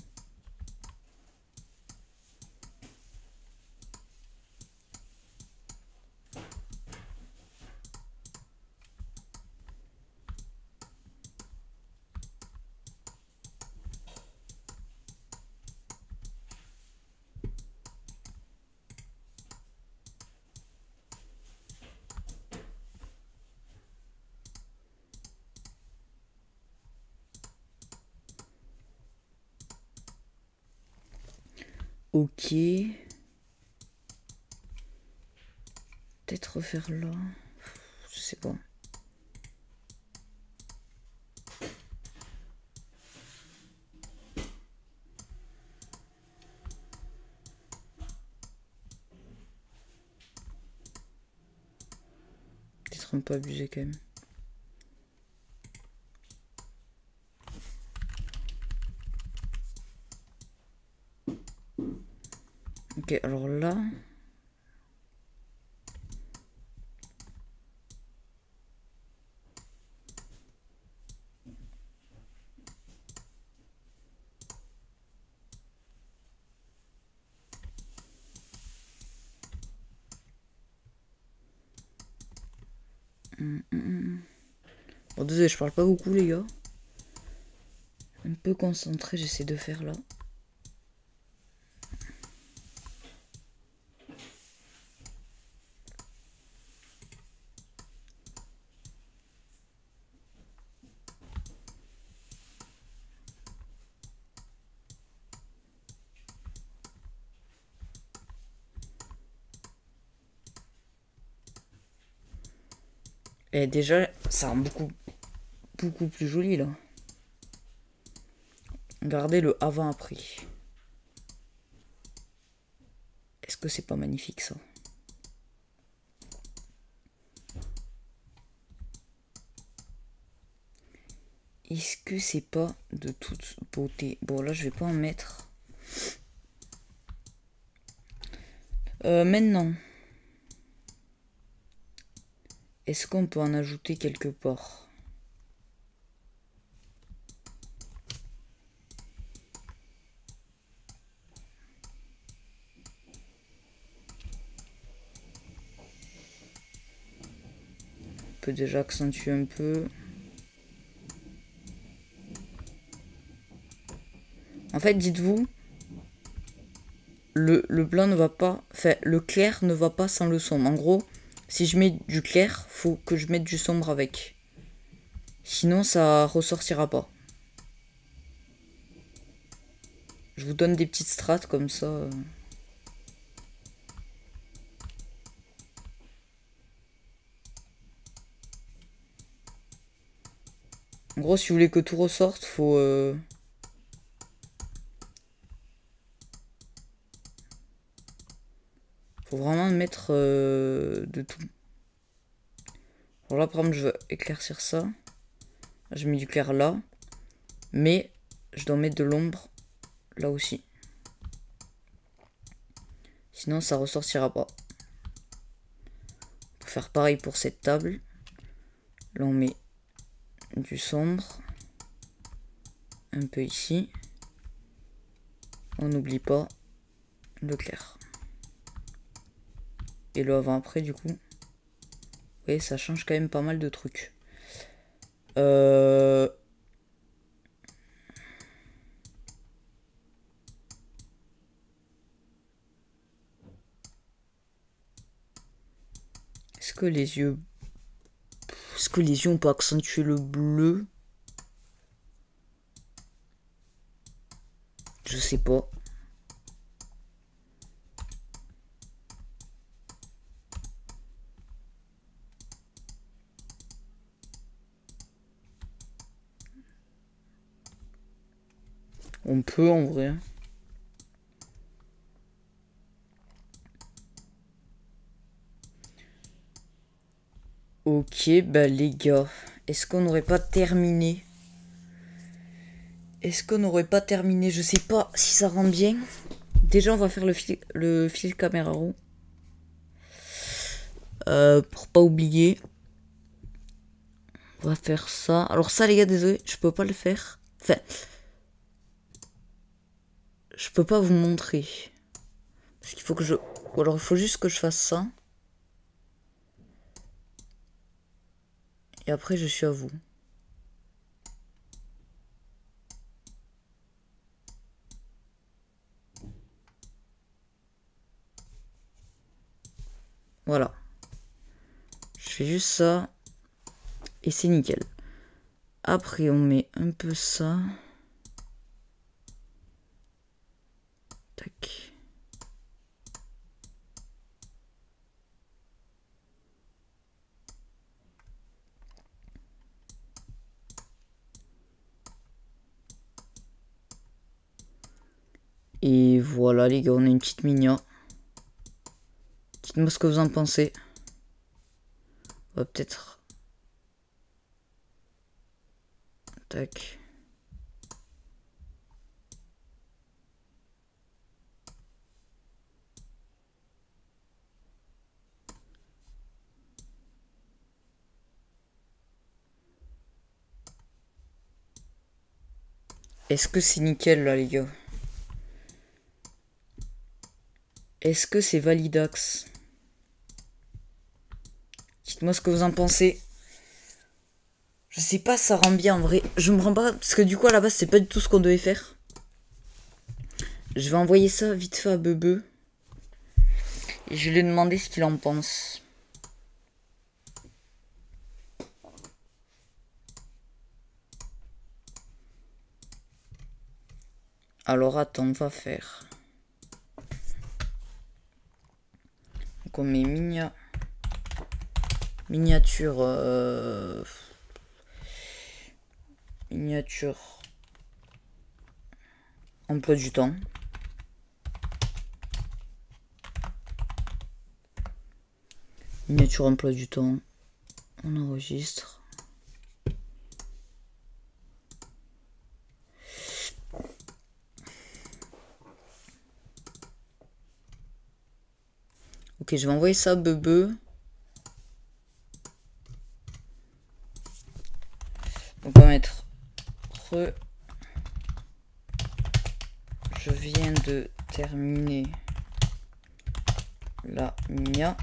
Ok. Peut-être refaire là. Je sais pas. Peut-être un peu abusé quand même. Ok, alors là... Bon, désolé, je parle pas beaucoup, les gars. Un peu concentré, j'essaie de faire là. Et déjà, ça rend beaucoup plus joli là. Regardez le avant-après. Est-ce que c'est pas magnifique ça? Est-ce que c'est pas de toute beauté? Bon, là, je vais pas en mettre. Maintenant. Est-ce qu'on peut en ajouter quelque part? peut déjà accentuer un peu. En fait, dites-vous, le blanc ne va pas... Enfin, le clair ne va pas sans le sombre. En gros, si je mets du clair, faut que je mette du sombre avec. Sinon, ça ressortira pas. Je vous donne des petites strates comme ça. En gros, si vous voulez que tout ressorte, faut vraiment mettre de tout. Alors là, par exemple, je veux éclaircir ça. Je mets du clair là. Mais je dois mettre de l'ombre là aussi. Sinon, ça ressortira pas. Pour faire pareil pour cette table. Là, on met du sombre. Un peu ici. On n'oublie pas le clair. Et le avant-après, du coup. Vous voyez, ça change quand même pas mal de trucs. Est-ce que les yeux... Est-ce que les yeux on peut accentuer le bleu? Je sais pas. On peut en vrai. Ok, bah les gars, est-ce qu'on n'aurait pas terminé? Est-ce qu'on n'aurait pas terminé? Je sais pas si ça rend bien. Déjà, on va faire le fil caméra raw. Pour pas oublier. On va faire ça. Alors ça, les gars, désolé, je peux pas le faire. Enfin, je peux pas vous montrer. Parce qu'il faut que je... Ou alors, il faut juste que je fasse ça. Et après, je suis à vous. Voilà. Je fais juste ça. Et c'est nickel. Après, on met un peu ça. Tac. Et voilà les gars, on a une petite minia. Dites-moi ce que vous en pensez. On va peut-être... Tac. Est-ce que c'est nickel là les gars? Est-ce que c'est validax? Dites-moi ce que vous en pensez. Je sais pas, ça rend bien en vrai. Je me rends pas... Parce que du coup à la base c'est pas du tout ce qu'on devait faire. Je vais envoyer ça vite fait à Bebe. Et je vais lui demander ce qu'il en pense. Alors attends, on va faire. Donc on met miniature emploi du temps. Miniature emploi du temps. On enregistre. Ok, je vais envoyer ça à Bebe. Donc on va mettre je viens de terminer la mia.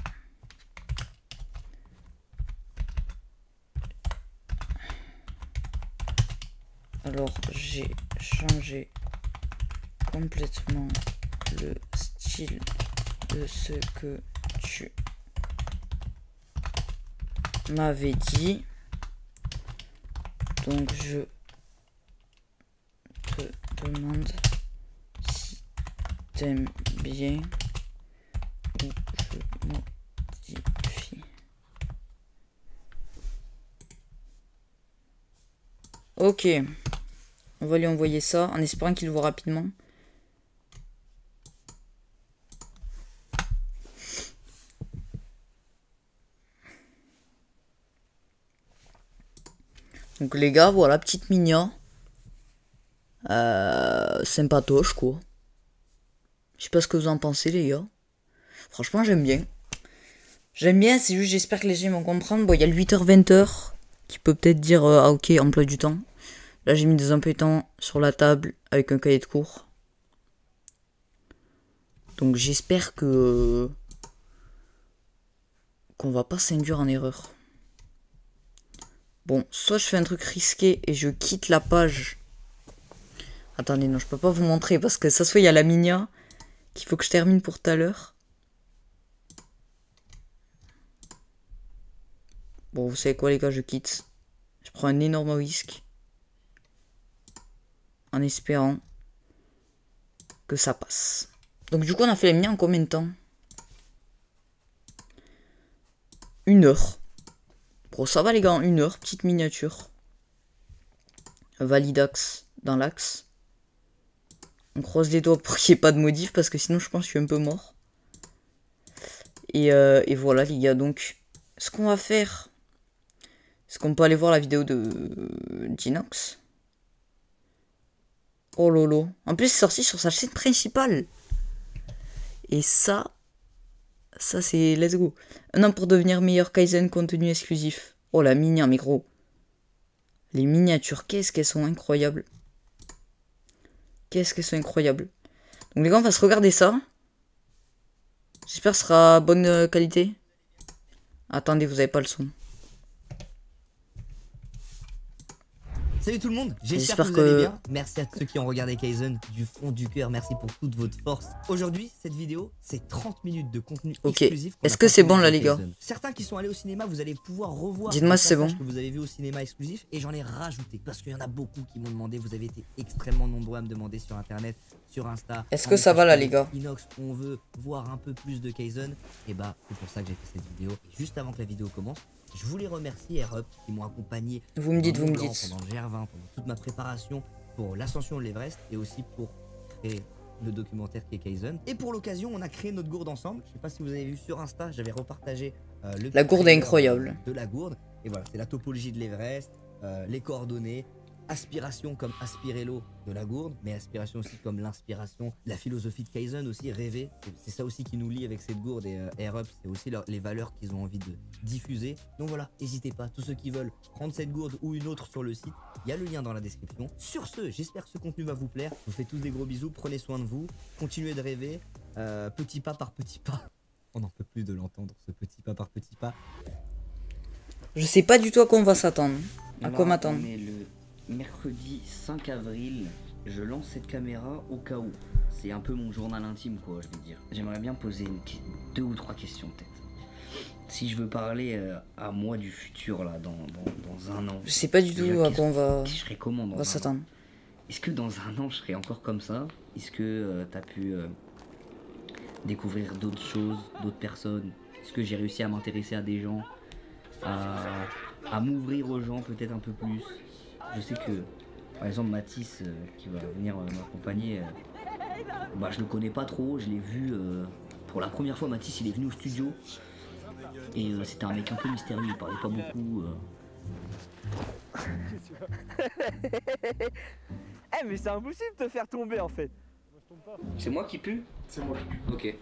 Alors, j'ai changé complètement le style de ce que tu m'avais dit. Donc, je te demande si t'aimes bien ou je modifie. Ok. On va lui envoyer ça en espérant qu'il le voit rapidement. Donc les gars, voilà, petite mignon. Sympatoche quoi. Je sais pas ce que vous en pensez les gars. Franchement j'aime bien. J'aime bien, c'est juste j'espère que les gens vont comprendre. Bon, il y a le 8h-20h qui peut peut-être dire ah ok, emploi du temps. Là j'ai mis des emplois du temps sur la table avec un cahier de cours. Donc j'espère que qu'on va pas s'induire en erreur. Bon, soit je fais un truc risqué et je quitte la page. Attendez, non, je peux pas vous montrer parce que ça se fait, il y a la minia qu'il faut que je termine pour tout à l'heure. Bon, vous savez quoi les gars, je quitte. Je prends un énorme risque. En espérant que ça passe. Donc du coup, on a fait la minia en combien de temps? 1h. Bon, ça va les gars, en 1h, petite miniature. Validax dans l'axe. On croise les doigts pour qu'il n'y ait pas de modif parce que sinon je pense que je suis un peu mort. Et voilà les gars, donc ce qu'on va faire, c'est qu'on peut aller voir la vidéo de Dinox. Oh lolo. En plus c'est sorti sur sa chaîne principale. Et ça c'est let's go. Un an pour devenir meilleur Kaizen, contenu exclusif. Oh la mini, mais gros. Les miniatures, qu'est-ce qu'elles sont incroyables. Qu'est-ce qu'elles sont incroyables. Donc les gars, on va se regarder ça. J'espère que ce sera bonne qualité. Attendez, vous avez pas le son. Salut tout le monde, j'espère que vous allez bien. Merci à ceux qui ont regardé Kaizen du fond du cœur, merci pour toute votre force. Aujourd'hui, cette vidéo, c'est 30 minutes de contenu exclusif. Est-ce que c'est bon là les gars? Certains qui sont allés au cinéma, vous allez pouvoir revoir dites-moi si c'est bon que vous avez vu au cinéma exclusif et j'en ai rajouté parce qu'il y en a beaucoup qui m'ont demandé, vous avez été extrêmement nombreux à me demander sur internet, sur Insta. Est-ce que ça va là les gars? Inox, on veut voir un peu plus de Kaizen et bah c'est pour ça que j'ai fait cette vidéo. Et juste avant que la vidéo commence, je voulais remercier Air-Up qui m'ont accompagné. Vous me dites. Pendant le GR20, pendant toute ma préparation pour l'ascension de l'Everest et aussi pour créer le documentaire qui est Kaizen. Et pour l'occasion, on a créé notre gourde ensemble. Je sais pas si vous avez vu sur Insta, j'avais repartagé la gourde est incroyable. De la gourde. Et voilà, c'est la topologie de l'Everest, les coordonnées. Aspiration comme aspirer l'eau de la gourde, mais aspiration aussi comme l'inspiration, la philosophie de Kaizen aussi, rêver. C'est ça aussi qui nous lie avec cette gourde et Air-Up, c'est aussi les valeurs qu'ils ont envie de diffuser. Donc voilà, n'hésitez pas, tous ceux qui veulent prendre cette gourde ou une autre sur le site, il y a le lien dans la description. Sur ce, j'espère que ce contenu va vous plaire. Je vous fais tous des gros bisous, prenez soin de vous, continuez de rêver, petit pas par petit pas. On n'en peut plus de l'entendre, ce petit pas par petit pas. Je sais pas du tout à quoi on va s'attendre. À quoi m'attendre. Mercredi 5 avril, je lance cette caméra au cas où. C'est un peu mon journal intime quoi, je veux dire. J'aimerais bien poser 2 ou 3 questions peut-être. Si je veux parler à moi du futur là, dans un an. Je sais pas du tout à quoi on va s'attendre. Est-ce que dans un an je serai encore comme ça? Est-ce que t'as pu découvrir d'autres choses, d'autres personnes? Est-ce que j'ai réussi à m'intéresser à des gens, à m'ouvrir aux gens peut-être un peu plus? Je sais que, par exemple, Mathis, qui va venir m'accompagner, bah, je le connais pas trop, je l'ai vu pour la première fois. Mathis, il est venu au studio, et c'était un mec un peu mystérieux, il parlait pas beaucoup. Eh mais c'est impossible de te faire tomber en fait. C'est moi qui pue? C'est moi. Ok.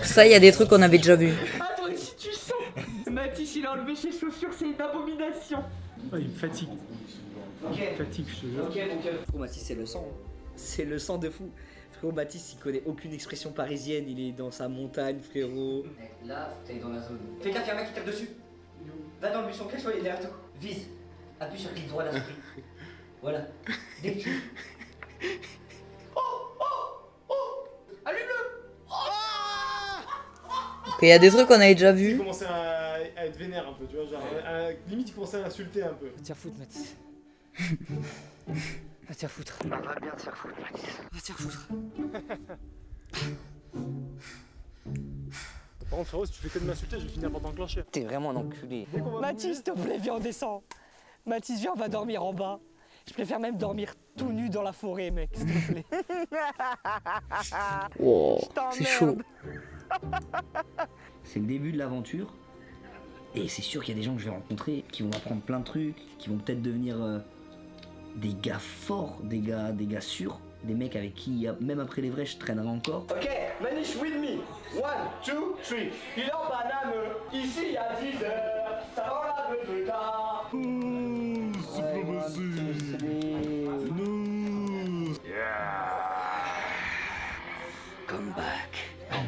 Ça, il y a des trucs qu'on avait déjà vus. Attends, si tu sens Mathis, il a enlevé ses chaussures, c'est une abomination. Oh, il me fatigue. Ok. Il me fatigue, je te jure. Ok, donc frérot Mathis, c'est le sang. Hein. C'est le sang de fou. Frérot Mathis, il connaît aucune expression parisienne, il est dans sa montagne, frérot. Là, t'es dans la zone. Fais gaffe, y'a un mec qui tape dessus. Va dans le buisson, cache-toi, il est derrière toi. Vise. Appuie sur clic droit d'esprit. Voilà. Dès que tu... Ok, il y a des trucs qu'on avait déjà Il vus. commençait à être vénère un peu, tu vois, genre, limite il commençait à l'insulter un peu. Va te faire foutre, Mathis. Va te faire foutre. Va bien te faire foutre, Mathis. Va te faire foutre. Par contre, frérot, si tu fais que de m'insulter, je vais finir par t'enclencher. T'es vraiment un enculé. Mathis, s'il te plaît, viens, on descend. Mathis, viens, on va dormir en bas. Je préfère même dormir tout nu dans la forêt, mec, s'il te plaît. Wow, c'est chaud. C'est le début de l'aventure. Et c'est sûr qu'il y a des gens que je vais rencontrer qui vont m'apprendre plein de trucs, qui vont peut-être devenir des gars forts, des gars sûrs, des mecs avec qui, même après les vrais, je traînerai encore. Ok, Manish with me. 1, 2, 3. Il est en banane. Ici, il y a 10 heures. Ça va la peu tard. Come back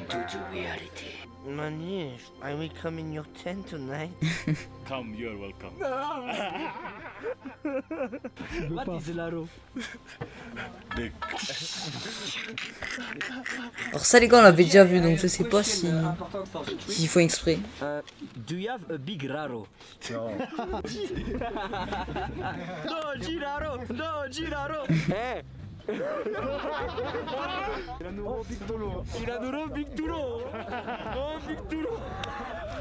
to the reality. Manish, I will come in your tent tonight. Come, you're welcome. Mathis, là-haut. Alors ça les gars on l'avait déjà vu donc je sais pas si s'il faut exprès. Do you have a big raro? Non. No, Giraro! No, Giraro! Eh! Il a nouveau Big Dolo. Il a de Big Duro! Non, Big Duro!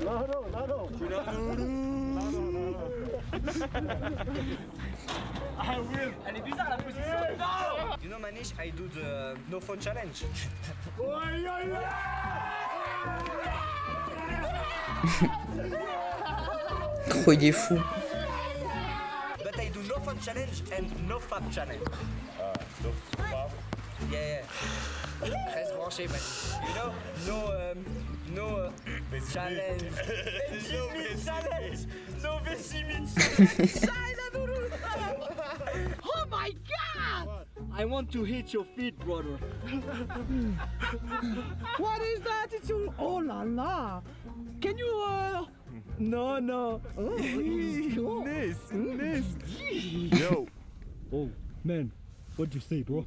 Non. Elle est bizarre la position! Non! You know, Manish, I do the no phone challenge. Oh il est fou. But I do no phone challenge and no fab challenge. No fab. Yeah. Reste branché, Manish. You know, no challenge. Challenge. No Vessimit challenge. Oh my god! I want to hit your feet, brother. What is that? It's your... Oh la la! Can you No. Oh, Nice. Yo. Oh, man, what'd you say, bro?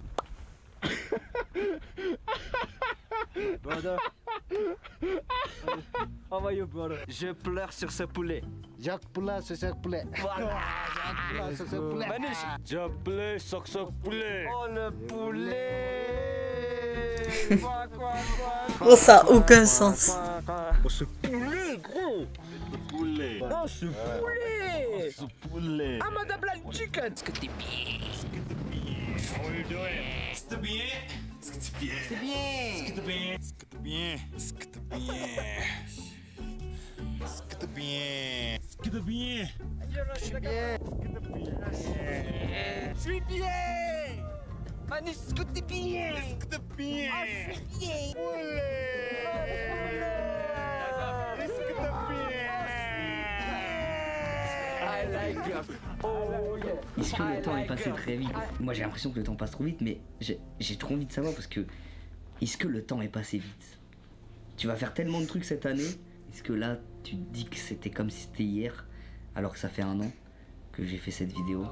Brother. How are you, brother? Je pleure sur ce poulet. Jacques Poula, c'est ça, poulet. Voilà. C'est ça, poulet. Manish. Je plais sur ce poulet. Oh le poulet. Oh ça a aucun sens. Oh ce poulet, gros. Poulet. Oh ce poulet. Ce poulet. Ah madame la chicken. How are you doing? C'est bien. Je suis bien. Manish, est-ce que t'es bien? Est-ce que le temps est passé très vite? Moi j'ai l'impression que le temps passe trop vite, mais j'ai trop envie de savoir parce que est-ce que le temps est passé vite? Tu vas faire tellement de trucs cette année, est-ce que là tu te dis que c'était comme si c'était hier alors que ça fait 1 an que j'ai fait cette vidéo?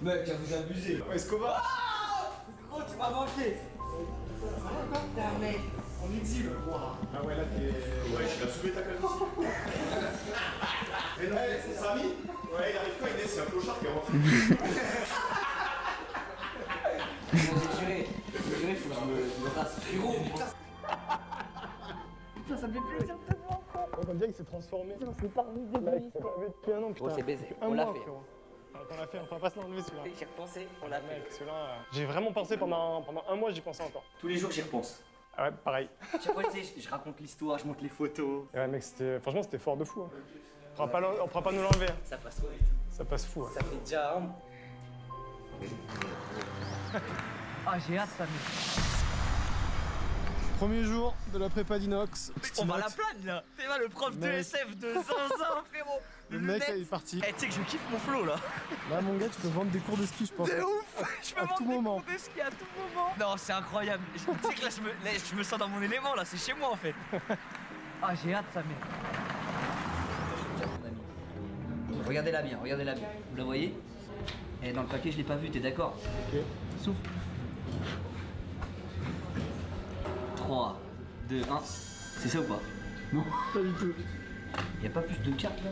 Mec, vous abusez. Escobar. Gros, tu m'as manqué. Putain, mec. En exil. Ah ouais là t'es... Ouais je l'ai soulevé ta calme ici. Mais non, c'est Samy. Ouais il arrive quand Inès, c'est un clochard qui est rentré. J'ai juré, faut que je me rase. Frérot. Putain, ça me fait plaisir de te voir encore. On dirait qu'il s'est transformé. C'est pas remis Mec, ça fait depuis 1 an putain. Oh c'est baisé, Depuis un on l'a mois, fait. frérot. On l'a fait, on va pas se l'enlever celui-là. J'ai repensé, on l'a Mec, celui-là, j'ai vraiment pensé pendant 1 mois, j'y pensais encore. Tous les jours j'y repense. Ah ouais, pareil. Chaque fois tu sais, je raconte l'histoire, je monte les photos. Et ouais mec, franchement c'était fort de fou. Hein. On pourra pas nous l'enlever. Hein. Ça passe trop vite. Ça passe fou. Hein. Ça fait déjà un. Ah, j'ai hâte, ça. Premier jour de la prépa d'Inox. On va la plagne là. T'es là le prof de Mec. SF de zinzin, frérot. Le mec il est parti. Eh, tu sais que je kiffe mon flow là. Là mon gars, tu peux vendre des cours de ski je pense. De ouf. Je peux À vendre tout des moment. cours de ski à tout moment. Non, c'est incroyable. Tu sais que là, je me sens dans mon élément là. C'est chez moi en fait. Ah, j'ai hâte, ça. Regardez-la bien, regardez-la bien. Vous la voyez? Et dans le paquet, je l'ai pas vu, t'es d'accord? Ok. Souffle. 3, 2, 1. C'est ça ou pas? Non, pas du tout. Y'a pas plus de cartes là?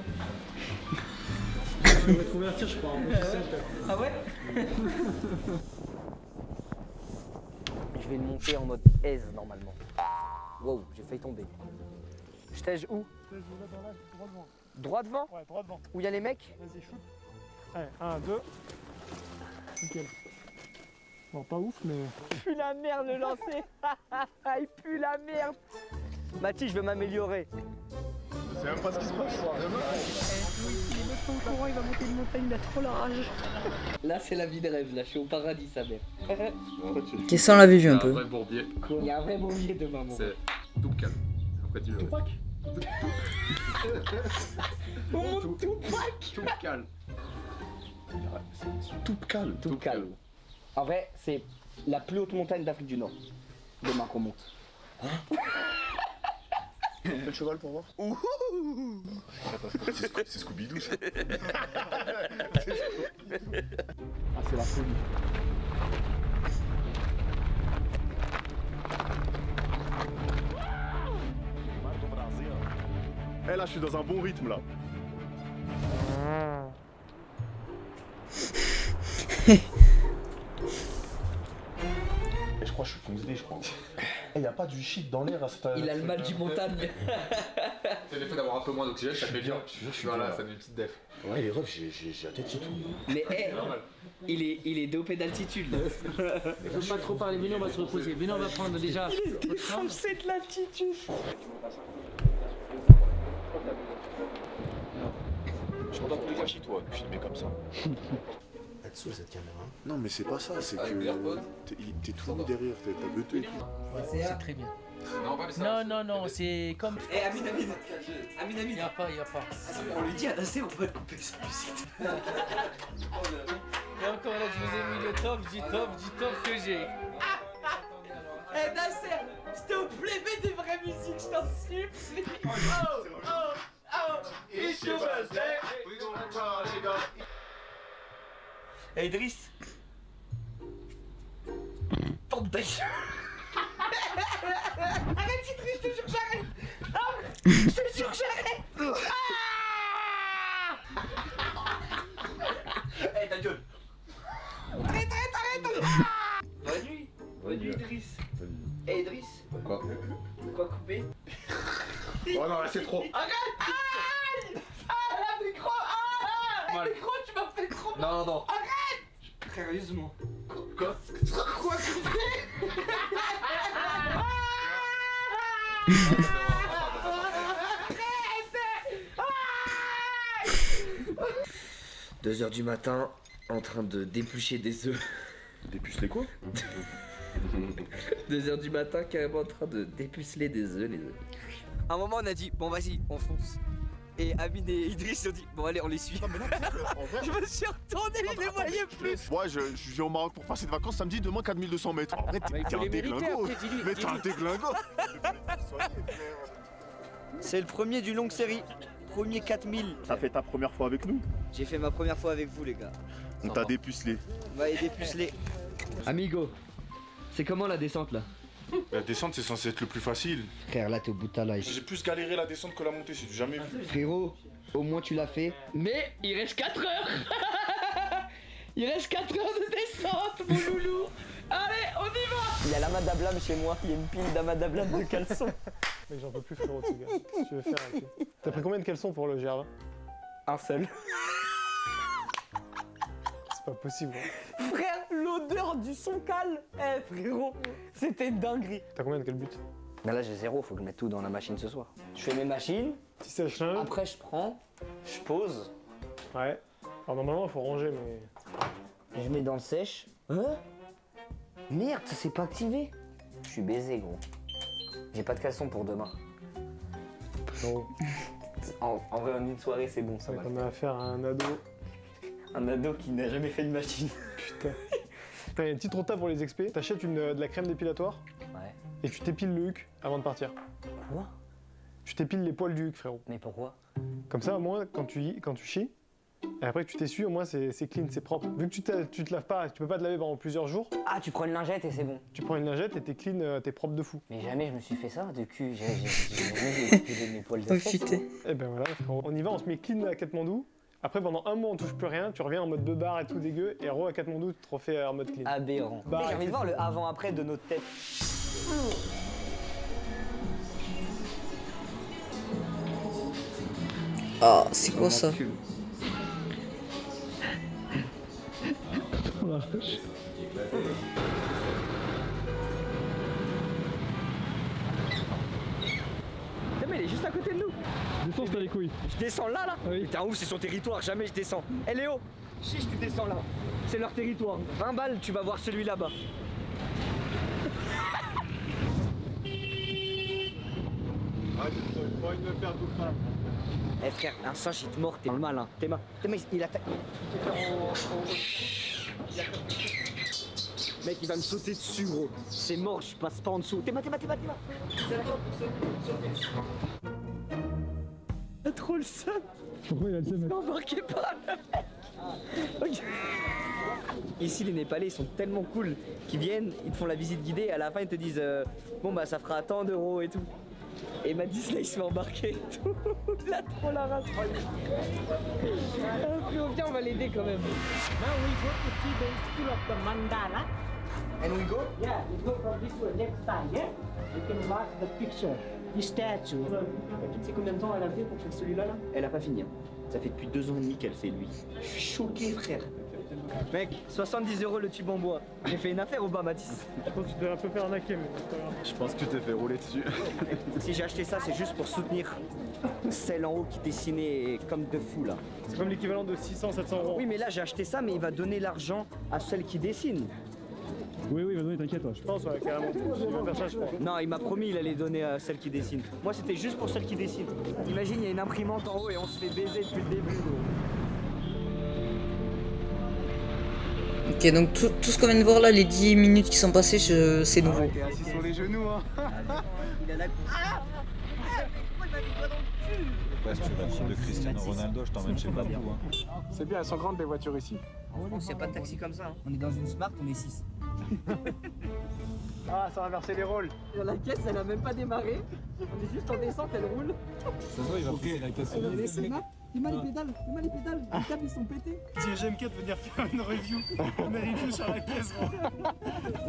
Je vais te convertir, je crois. Ah ouais? Je vais le monter en mode aise normalement. Wow, j'ai failli tomber. Je tège où? Droit devant? Ouais, droit devant. Où il y a les mecs? Vas-y, shoot. Allez, 1, 2. Nickel. Bon, pas ouf, mais. Il pue la merde le lancer. Il pue la merde. Mathis, je veux m'améliorer. C'est même pas ce qui se passe. Il est même pas au courant, il va monter une montagne, il a trop la rage. Là, c'est la vie de rêve, là, je suis au paradis, sa mère. Qu'est-ce qu'on l'avait vu un peu? vrai bourbier. Il y a un vrai bourbier demain, mon. C'est tout calme. Après, tu le Tupac. Tout calme. Tout calme. Tout calme. En vrai, c'est la plus haute montagne d'Afrique du Nord. Demain qu'on monte. Fais le cheval pour voir. C'est Scooby-Doo ça. Ah, c'est la folie. Eh là, je suis dans un bon rythme là. Et je crois que je suis foncé, je crois. Eh, y a pas du shit dans l'air à cette. Il a le mal du montagne. C'est l'effet d'avoir un peu moins d'oxygène, ça fait bien. Je suis Voilà, bien, ça met une petite def. Ouais, les refs, j'ai la tête et tout. Mais il est dopé d'altitude là. Faut pas trop parler, venez on va se reposer. Venez on va prendre déjà. Il est défoncé de l'altitude. Je m'entends plus toi chez toi, de filmer comme ça. Elle te saoule cette caméra. Non, mais c'est pas ça, c'est que. T'es tout nu derrière, t'as beuté et tout. C'est très bien. Non, pas ça. Non, c'est comme. Eh, Amin. Y'a pas. On lui dit à Nassé, on va le couper sa musique. Et encore là, je vous ai mis le top du top que j'ai. Eh Nasser, s'il te plaît, mets des vraies musiques, je t'en supplie. It's your birthday. Eh Idriss. Porte ta gueule. Arrête Idriss, je te jure que j'arrête. Je te jure que j'arrête. Eh ta gueule. Arrête. Bonne nuit Idriss. Eh Idriss. Quoi? Quoi couper? Oh non, là c'est trop. Arrête. La micro. La micro, tu m'as fait trop mal. Non. Arrête. Sérieusement. Quoi? Quoi couper? 2h du matin, en train de déplucher des œufs. Dépuceler quoi? 2h du matin, carrément en train de dépuceler des œufs, les œufs. À un moment, on a dit, bon vas-y, on fonce. Et Amine et Idriss ont dit, bon allez, on les suit. Non, mais là, en vrai. Je me suis retourné, je les voyais plus. Ouais, je viens au Maroc pour passer de vacances samedi, demain 4200 mètres. En vrai, t'es un déglingo. Mais t'es un déglingo. C'est le premier du longue série. Premier 4000. Ça fait ta première fois avec nous? J'ai fait ma première fois avec vous, les gars. On t'a dépucelé. Va y dépuceler. Amigo, c'est comment la descente là? La descente, c'est censé être le plus facile. Frère, là t'es au bout de ta life. J'ai plus galéré la descente que la montée, j'ai jamais vu. Frérot, au moins tu l'as fait. Mais il reste 4 heures. Il reste 4 heures de descente, mon loulou. Allez, on y va. Il y a l'amadablam chez moi, il y a une pile d'amadablam de caleçons. Mec, j'en peux plus, frérot, ces gars. Qu'est-ce que tu veux faire avec lui? T'as pris combien de caleçons pour le GR20? Un seul. C'est pas possible. Hein. Frère, l'odeur du son cal. Eh frérot, c'était une dinguerie. T'as combien de quel but? Mais là j'ai 0, faut que je mette tout dans la machine ce soir. Je fais mes machines, Si sèche là. après je prends, je pose, Ouais. Alors normalement, il faut ranger, mais. je mets dans le sèche. Hein? Merde, ça s'est pas activé. Je suis baisé, gros. J'ai pas de caleçon pour demain. Non. En vrai, en une soirée, c'est bon, ça va. On a affaire à un ado. Un ado qui n'a jamais fait de machine. Putain. T'as une petite rota pour les expés. T'achètes de la crème dépilatoire. Ouais. Et tu t'épiles le huc avant de partir. Quoi? Tu t'épiles les poils du huc, frérot. Mais pourquoi? Comme ça, au moins, quand tu chies, Et après que tu t'essuies, au moins c'est clean, c'est propre. Vu que tu te laves pas, tu peux pas te laver pendant plusieurs jours. Ah, tu prends une lingette et c'est bon. Tu prends une lingette et t'es clean, t'es propre de fou. Mais jamais je me suis fait ça de cul. J'ai jamais écoulé mes poils de fesses. Et ben voilà, on y va, on se met clean à Katmandou. Après pendant un mois on touche plus rien, tu reviens en mode beubare et tout dégueu, et à Katmandou tu te refais en mode clean. Aberrant. Bah, j'ai envie de voir le avant-après de notre tête. Ah, c'est quoi ça? Mais il est juste à côté de nous. Descends, je t'as les couilles. Je descends là. Oui. T'es un ouf, c'est son territoire, jamais je descends. Eh Léo, chiche, tu descends là. C'est leur territoire. 20 balles, tu vas voir celui là-bas. Eh frère, un singe il te mord, t'es malin. T'es il attaque. Mec, il va me sauter dessus, gros. C'est mort, je passe pas en dessous. T'es mal. T'as trop le seum. Pourquoi il a le seum? Embarquez pas, mec. Ici, les Népalais, ils sont tellement cool qu'ils viennent, ils te font la visite guidée et à la fin, ils te disent bon, bah, ça fera tant d'euros et tout. Et m'a dit, là, il se fait embarquer et tout. Il a trop la race. Viens, on va l'aider quand même. Now we go to see the school of the mandala. And we go? Yeah, we go from this way, left side, yeah? You can mark the picture, the statue. Tu sais combien de temps elle a fait pour faire celui-là là? Elle a pas fini. Ça fait depuis 2 ans et demi qu'elle fait lui. Je suis choqué, frère. Mec, 70 € le tube en bois. J'ai fait une affaire ou pas, Mathis? Je pense que tu t'es un peu fait arnaquer, mais c'est pas grave. Je pense que tu t'es fait rouler dessus. Si j'ai acheté ça, c'est juste pour soutenir celle en haut qui dessinait comme de fou là. C'est comme l'équivalent de 600-700 €. Oui, mais là j'ai acheté ça, mais il va donner l'argent à celle qui dessine. Oui, il va donner, t'inquiète, je pense, ouais, carrément. Il va faire ça, je pense. Non, il m'a promis il allait donner à celle qui dessine. Moi, c'était juste pour celle qui dessine. Imagine, il y a une imprimante en haut et on se fait baiser depuis le début, gros. Ok, donc tout ce qu'on vient de voir là, les 10 minutes qui sont passées, c'est nouveau. T'es assis sur les genoux, hein. Il a la... Ouais, si tu veux le film de Cristiano Ronaldo, je t'emmène chez Babou. Hein. C'est bien, elles sont grandes les voitures ici. En France, il n'y a pas de taxi comme ça. Hein. On est dans une Smart, on est 6. Ah, ça va inverser les rôles. La caisse, elle a même pas démarré. On est juste en descente, elle roule. Ça se voit, il va pousser la caisse. Il m'a les pédales, les câbles ils sont pétés. J'aime de venir faire une review sur la caisse. On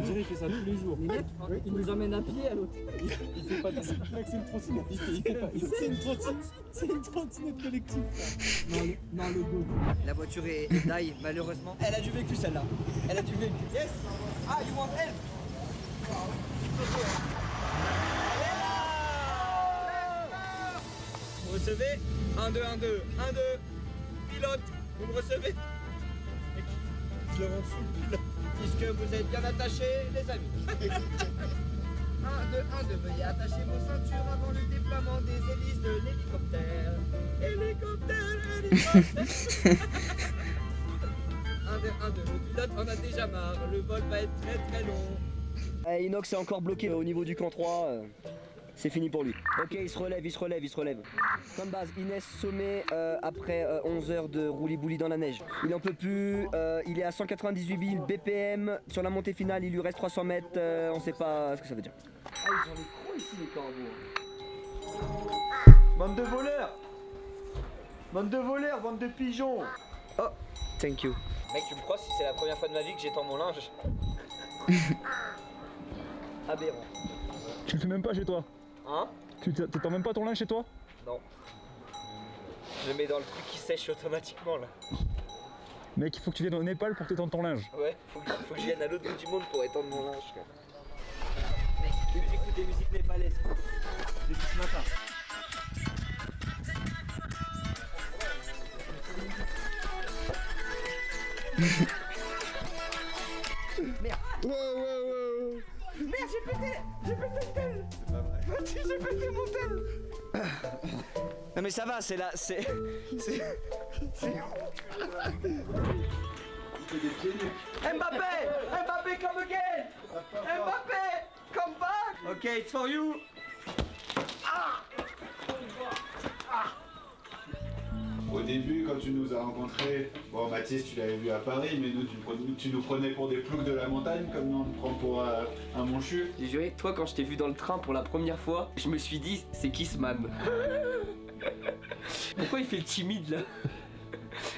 dirait qu'il fait ça tous les jours. Les mecs, il nous emmène à pied à l'autre. Il fait pas de ça. Mec, c'est une trottinette. C'est une trottinette collective. Non, le go. La voiture est die, malheureusement. Elle a du vécu celle-là. Elle a du vécu. Yes. Ah, you want help? Vous recevez 1, 2, 1, 2, 1, 2. Pilote, vous me recevez? Je le rends fou le pilote. Puisque vous êtes bien attachés, les amis. 1, 2, 1, 2. Veuillez attacher vos ceintures avant le déploiement des hélices de l'hélicoptère. Hélicoptère. 1, 2, 1, 2. Le pilote en a déjà marre. Le vol va être très très long. Inox est encore bloqué au niveau du camp 3. C'est fini pour lui. Ok, il se relève. Comme base, Inès sommet après 11 heures de roulis-bouli dans la neige. Il en peut plus, il est à 198 000 BPM. Sur la montée finale, il lui reste 300 mètres, on sait pas ce que ça veut dire. Ah, ils ont les gros ici, les corbeaux. Bande de voleurs! Bande de pigeons! Oh, thank you. Mec, tu me crois si c'est la première fois de ma vie que j'étends mon linge? Aberrant. Tu le fais même pas chez toi? Hein? Tu t'étends même pas ton linge chez toi? Non. Je le mets dans le truc qui sèche automatiquement là. Mec, il faut que tu viennes au Népal pour t'étendre ton linge. Ouais, faut que je vienne à l'autre bout du monde pour étendre mon linge. Mec, j'écoute des musiques népalaises depuis ce matin. Merde. Wow. Merde, j'ai pété le tel. C'est pas vrai. J'ai pété mon tel. Non mais ça va, c'est là, c'est... Mbappé, come again. Mbappé, come back. Ok, it's for you. Ah. Oui, début, quand tu nous as rencontrés, bon, Mathis, tu l'avais vu à Paris, mais nous, tu nous prenais pour des ploucs de la montagne, comme nous, on nous prend pour un monchu. J'ai juré, toi, quand je t'ai vu dans le train pour la première fois, je me suis dit, c'est qui ce man? Pourquoi il fait le timide, là?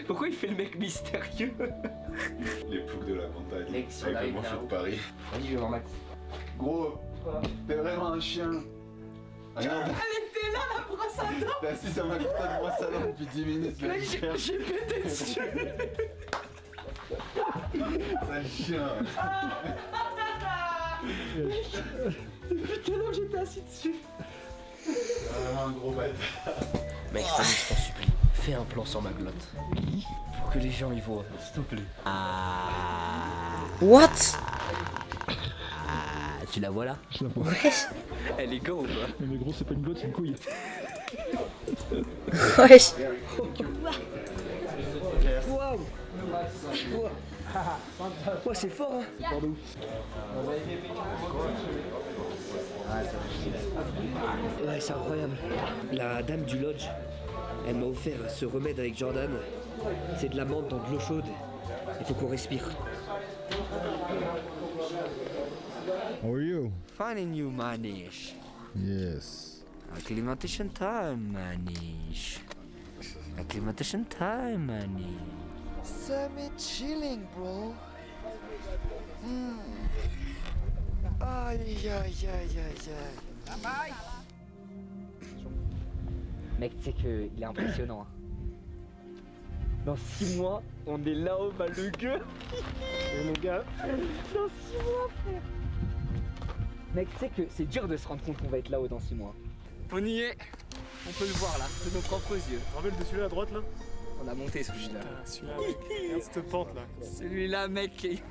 Pourquoi il fait le mec mystérieux? Les ploucs de la montagne, Mec, si on avec le arrive monchu là-haut. de Paris. Vas-y, je vais voir Max. Gros, t'es vraiment un chien. Regarde. Elle était là, la brosse à dents. T'es assis sur ma putain de brosse à dents depuis 10 minutes. Là, j'ai pété dessus. Sale chien. Depuis tout à l'heure, j'étais assis dessus. Vraiment un gros bâtard. Mec, Samy, je t'en supplie, fais un plan sur ma glotte. Pour que les gens y voient, s'il te plaît. What? Tu la vois là? Je la vois. Elle est go ou pas? Mais gros, c'est pas une glotte, c'est une couille. Wesh. Waouh! Ouais, c'est fort, hein? Pardon. Ouais, c'est incroyable. La dame du lodge, elle m'a offert ce remède avec Jordan. C'est de la menthe dans de l'eau chaude. Il faut qu'on respire. How are you? Fine and you, Manish. Yes. Acclimatation time, Manish. Acclimatation time, Manish. Sammy chilling, bro. Aïe, aïe, aïe, aïe, aïe. Mec, tu sais qu'il est impressionnant. Hein. Dans 6 mois, on est là-haut, bah le gueux. Et mon gars. Dans 6 mois, frère. Mec, tu sais que c'est dur de se rendre compte qu'on va être là-haut dans 6 mois. On y est. On peut le voir là, de nos propres yeux. Tu te rappelles de celui-là à droite là? On a monté celui-là. Celui-là, mec. Regarde cette pente là. Celui-là, mec,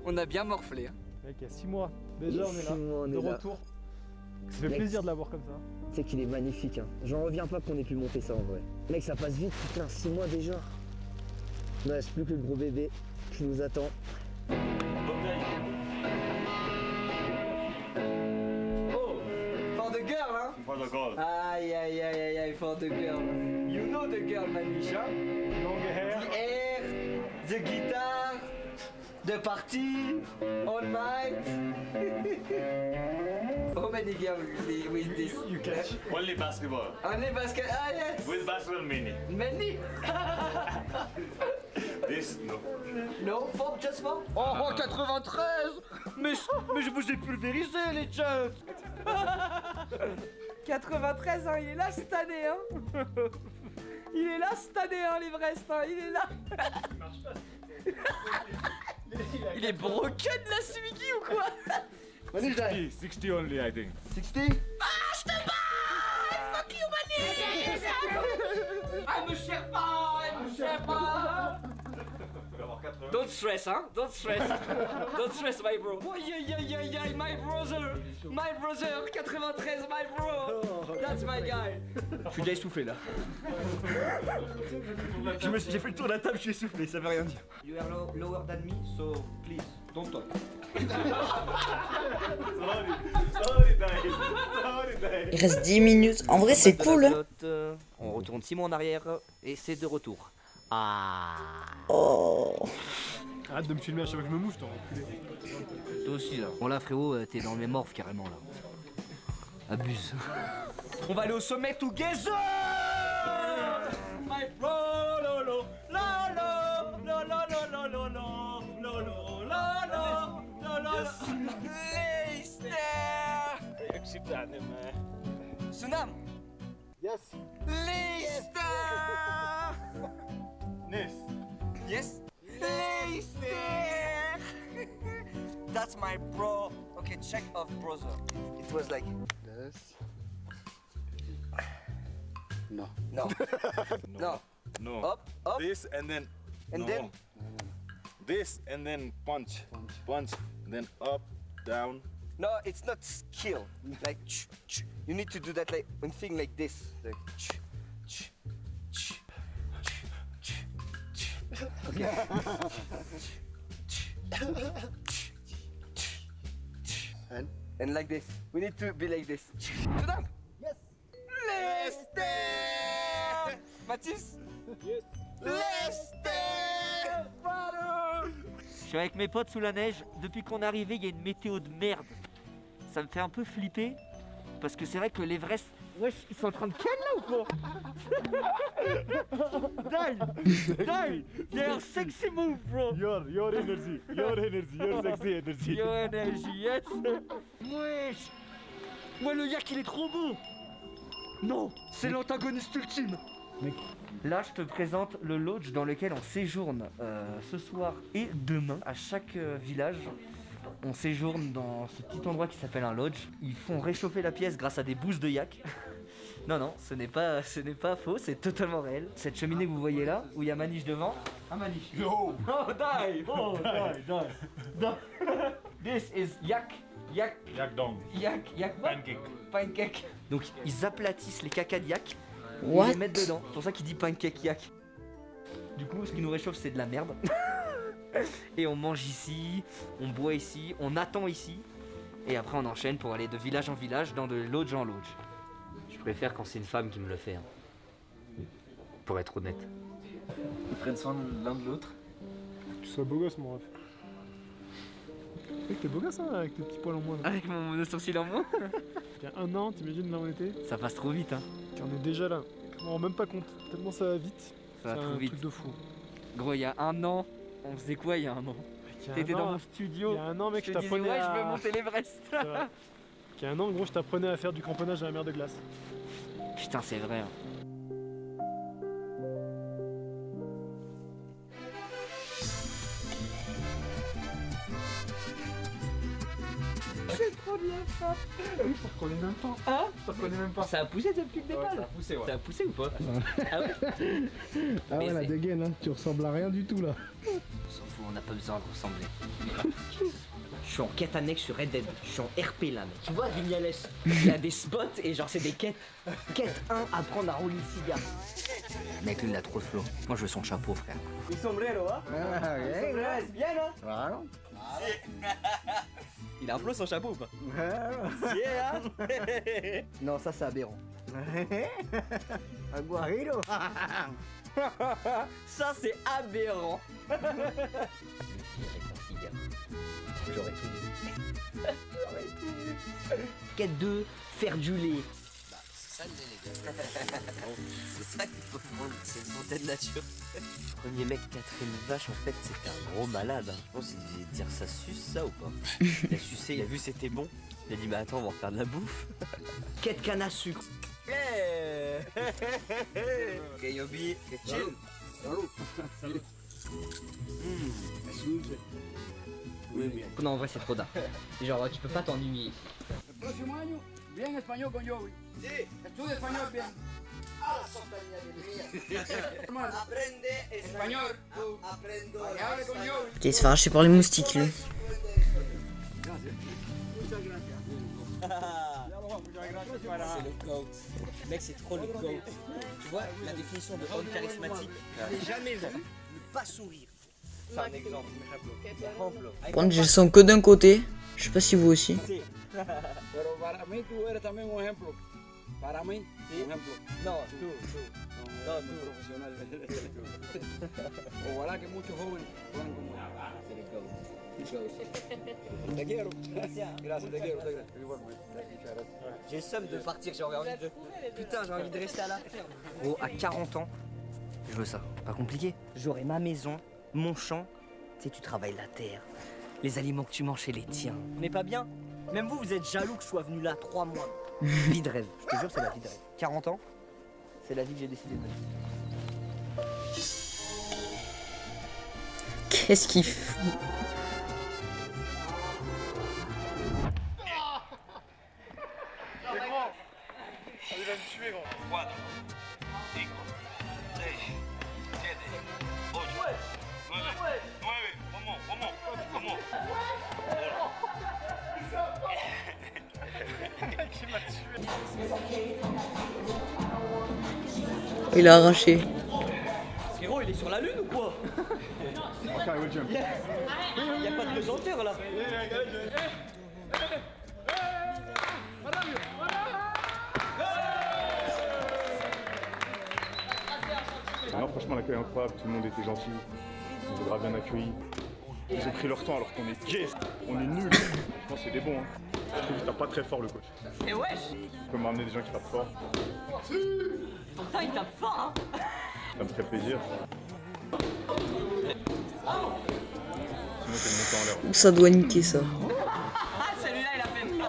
on a bien morflé. Hein. Mec, il y a 6 mois. Déjà, on est là. On De est là. retour. Ça fait Mec, plaisir de l'avoir comme ça. Tu sais qu'il est magnifique. Hein. J'en reviens pas qu'on ait pu monter ça en vrai. Mec, ça passe vite, putain, 6 mois déjà. Il ne reste plus que le gros bébé qui nous attend. Oh, for the girl, hein? For the girl. Aïe, aïe, aïe, aïe, aïe, for the girl. You know the girl, Manish, hein? Long hair. The air, the guitar, the party, all night. How many girls with this? You catch. Only basketball. Only basket, ah yes! With basketball mini. Many? This, no. No, four, just four? Oh, 93! Mais je vous ai pulvérisé, les jeunes! 93, hein, il est là cette année, hein! Il est là cette année, hein, l'Everest, hein, il est là! Il est broken, là, ce Mickey, ou quoi? 60 only, I think. 60? Ah, je te bats! Fuck you, Manish! Ah, me cherche pas! Me cherche pas! Don't stress, hein? Don't stress. Don't stress, my bro. Oh, yeah, my brother. My brother, 93, my bro. That's my guy. Je suis déjà essoufflé, là. J'ai fait le tour de la table, je suis essoufflé, ça veut rien dire. You are lower than me, so please, don't talk. Il reste 10 minutes. En vrai, c'est cool. Hein. On retourne 6 mois en arrière et c'est de retour. Oh. Arrête de me filmer à chaque fois que je me mouche, t'en enculé. Toi aussi, là. Bon, là, frérot, t'es dans le même morph carrément, là. Abuse. On va aller au sommet together! My bro, lolo, lolo, lolo, lolo, lolo, lolo, lolo, lolo. Lister! Sunam! Yes. Lister! Yes. Yes? Lister! That's my bro. Okay, check of brother. It was like Yes. no. No. No. No. Up. This and then. And no. then? This and then punch. Punch. Then up, down. No, it's not skill. Like you need to do that like one thing like this. Like okay. And like this. We need to be like this. To them. Yes. Lester! Mathis? Je suis avec mes potes sous la neige. Depuis qu'on est arrivé, il y a une météo de merde. Ça me fait un peu flipper. Parce que c'est vrai que l'Everest... Wesh, ils sont en train de ken là ou quoi? Die! They're a sexy move, bro! Your energy, your sexy energy. Your energy, yes! Wesh! Ouais, le yak il est trop beau! Non! C'est l'antagoniste ultime! Mec. Là, je te présente le lodge dans lequel on séjourne ce soir et demain. À chaque village, on séjourne dans ce petit endroit qui s'appelle un lodge. Ils font réchauffer la pièce grâce à des bouses de yak. Non, ce n'est pas faux, c'est totalement réel. Cette cheminée que vous voyez là, où il y a Maniche devant. Ah, Maniche! Yo! Oh, die! Oh, die! This is yak. Yak dong. Yak Pancake. Pancake. Donc, ils aplatissent les caca de yak. What? Ils les mettent dedans. C'est pour ça qu'il dit pancake yak. Du coup, ce qui nous réchauffe, c'est de la merde. Et on mange ici, on boit ici, on attend ici. Et après, on enchaîne pour aller de village en village, dans de lodge en lodge. Je préfère quand c'est une femme qui me le fait. Hein. Pour être honnête. Ils prennent soin l'un de l'autre. Tu sois beau gosse, mon ref. Mec, t'es beau gosse, hein, avec tes petits poils en moins. Là. Avec mon sourcil en moins. Il y a 1 an, t'imagines là où on était? Ça passe trop vite, hein. Et on est déjà là. On se rend même pas compte, tellement ça va vite. Ça va trop vite. C'est un truc de fou. Gros, il y a 1 an, on faisait quoi il y a 1 an? T'étais dans mon studio. Il y a 1 an, mec, je t'apprenais ouais, à... je veux monter l'Everest. Il y a 1 an, gros, je t'apprenais à faire du cramponnage à la mer de glace. Putain, c'est vrai. Hein. C'est trop bien ça. Oui, je te reconnais même pas. Hein? Je te reconnais même pas. Ça a poussé depuis le départ. Ça a poussé, ouais. Ça a poussé ou pas? Ah ouais? Ah ouais, la dégaine, hein. Tu ressembles à rien du tout là. On s'en fout, on n'a pas besoin de ressembler. Je suis en quête annexe sur Red Dead. Je suis en RP là, mec. Tu vois, Vignales, il y a des spots et genre c'est des quêtes. Quête 1, apprendre à rouler le cigare. Mec, lui, il a trop de flow. Moi, je veux son chapeau, frère. Le sombrero, hein? Ouais, c'est bien, hein? Voilà. Il a un flow son chapeau ou pas? Yeah. Non, ça, c'est aberrant. Aguarino. Ça, c'est aberrant. J'aurais tout vu. Quête 2, faire du lait. C'est ça le lait, les gars. C'est ça qu'il faut prendre, c'est une santé de nature. Premier mec qui a traîné une vache, en fait, c'était un gros malade. Hein. Je pense qu'il devait dire ça suce, ça ou pas? Il a sucé, il a vu c'était bon. Il a dit, mais attends, on va refaire de la bouffe. Quête canne à sucre. Ok, Yobi, chill. Non, en vrai, c'est trop d'art. Genre, tu peux pas t'ennuyer. Próximo año, bien español con Joey. Sí. Estudia español bien. A la sostanía de mía. Aprende español. Aprendo. Hable con Joey. Ok, il se fait arracher par les moustiques, lui. Muchas gracias. C'est le GOAT. Mec, c'est trop le GOAT. Tu vois, la définition de homme charismatique, j'ai jamais vu ne pas sourire. C'est un exemple. Par contre, j'ai le son que d'un côté. Je sais pas si vous aussi. Pero para mí tú eres también un ejemplo. Para mí, un ejemplo. No, tú. No, tú. Profesional. Ojalá que muchos jóvenes fueran como él. Te quiero. Gracias, te quiero. J'ai le seum de partir, j'ai envie de... Putain, j'ai envie de rester à la ferme. Gros, à 40 ans, je veux ça. Pas compliqué. J'aurai ma maison, mon champ. Tu sais, tu travailles la terre. Les aliments que tu manges, c'est les tiens. Mais pas bien. Même vous, vous êtes jaloux que je sois venu là 3 mois. Vie de rêve. Je te jure, c'est la vie de rêve. 40 ans, c'est la vie que j'ai décidé de mener. Qu'est-ce qu'il fout? Il va me tuer, gros. 4, 5, 6, 7, 8, 9, vamos. Il a arraché. Frérot, il est sur la lune ou quoi? Il y a pas de pesanteur là. Non, franchement, l'accueil est incroyable, tout le monde était gentil, ils nous ont grave bien accueillis. Ils ont pris leur temps alors qu'on est gays, on est nuls. Je pense que c'est des bons. Hein. Je trouve qu'il tape pas très fort le coach. Et wesh! Tu peux m'amener des gens qui tapent fort. Pourtant il tape fort hein! Ça me ferait plaisir. Sinon c'est le montant en l'air. Ça doit niquer ça. Ah celui-là il a fait mal!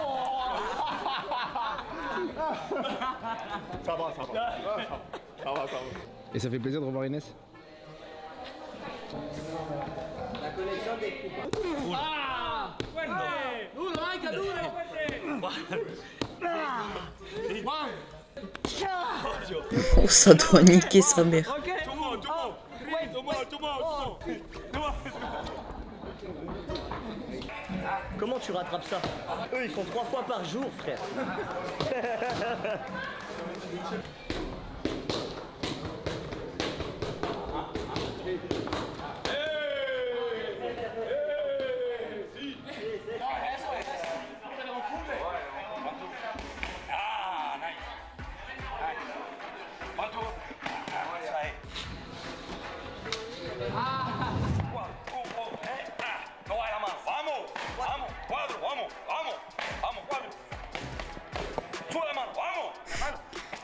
Ça va, ça va. Ça va. Et ça fait plaisir de revoir Inès? La connexion des coupons. Ah! Fuerte! Duro, Maika, duro! Oh, ça doit niquer sa mère. Comment tu rattrapes ça? Eux ils font 3 fois par jour frère.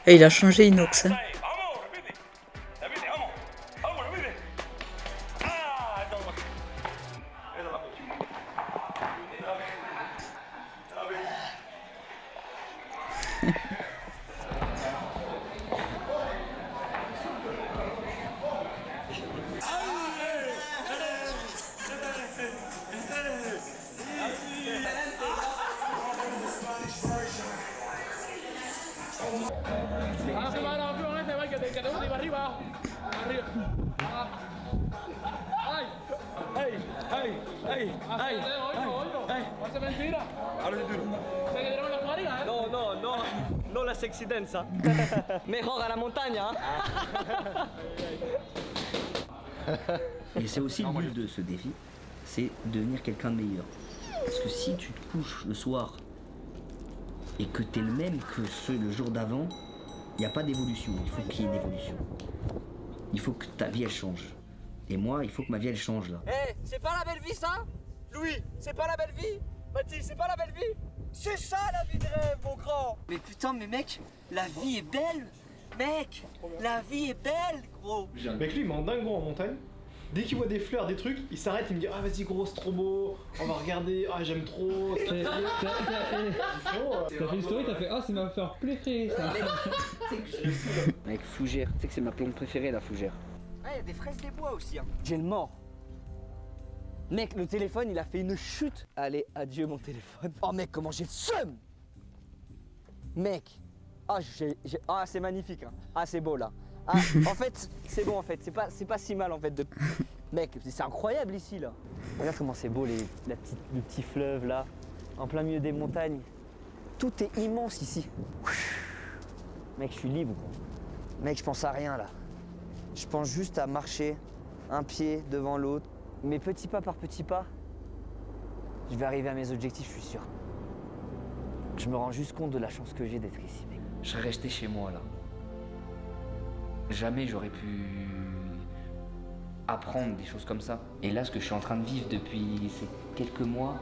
Et il a changé Inox. Hein. No la sexy dance, hein. Mejor à la montagne, hein. Et c'est aussi le but de ce défi, c'est devenir quelqu'un de meilleur. Parce que si tu te couches le soir et que t'es le même que le jour d'avant, il n'y a pas d'évolution, il faut qu'il y ait une évolution. Il faut que ta vie elle change. Et moi, il faut que ma vie elle change là. Eh, c'est pas la belle vie ça? Louis, c'est pas la belle vie? Mathilde, c'est pas la belle vie? C'est ça la vie de rêve, mon grand! Mais putain, mais mec, la vie est belle! Mec, la vie est belle, gros! Mec, lui, il m'en dingue gros en montagne. Dès qu'il voit des fleurs, des trucs, il s'arrête, il me dit ah vas-y gros, c'est trop beau, on va regarder, ah j'aime trop. T'as fait une story, t'as fait ah c'est ma fleur préférée ça. Mec, fougère, tu sais que c'est ma plante préférée la fougère. Ah, il y a des fraises des bois aussi, hein. J'ai le mort. Mec, le téléphone, il a fait une chute. Allez, adieu mon téléphone. Oh mec, comment j'ai le seum! Mec, ah, c'est magnifique, hein. Ah, c'est beau là. Ah, en fait, c'est bon en fait, c'est pas si mal en fait de... Mec, c'est incroyable ici là. Regarde comment c'est beau le petit fleuve là, en plein milieu des montagnes. Tout est immense ici. Mec, je suis libre. Mec, je pense à rien là. Je pense juste à marcher, un pied devant l'autre. Mais petit pas par petit pas, je vais arriver à mes objectifs, je suis sûr. Je me rends juste compte de la chance que j'ai d'être ici, mec. Je serais resté chez moi là. Jamais j'aurais pu apprendre des choses comme ça. Et là, ce que je suis en train de vivre depuis ces quelques mois,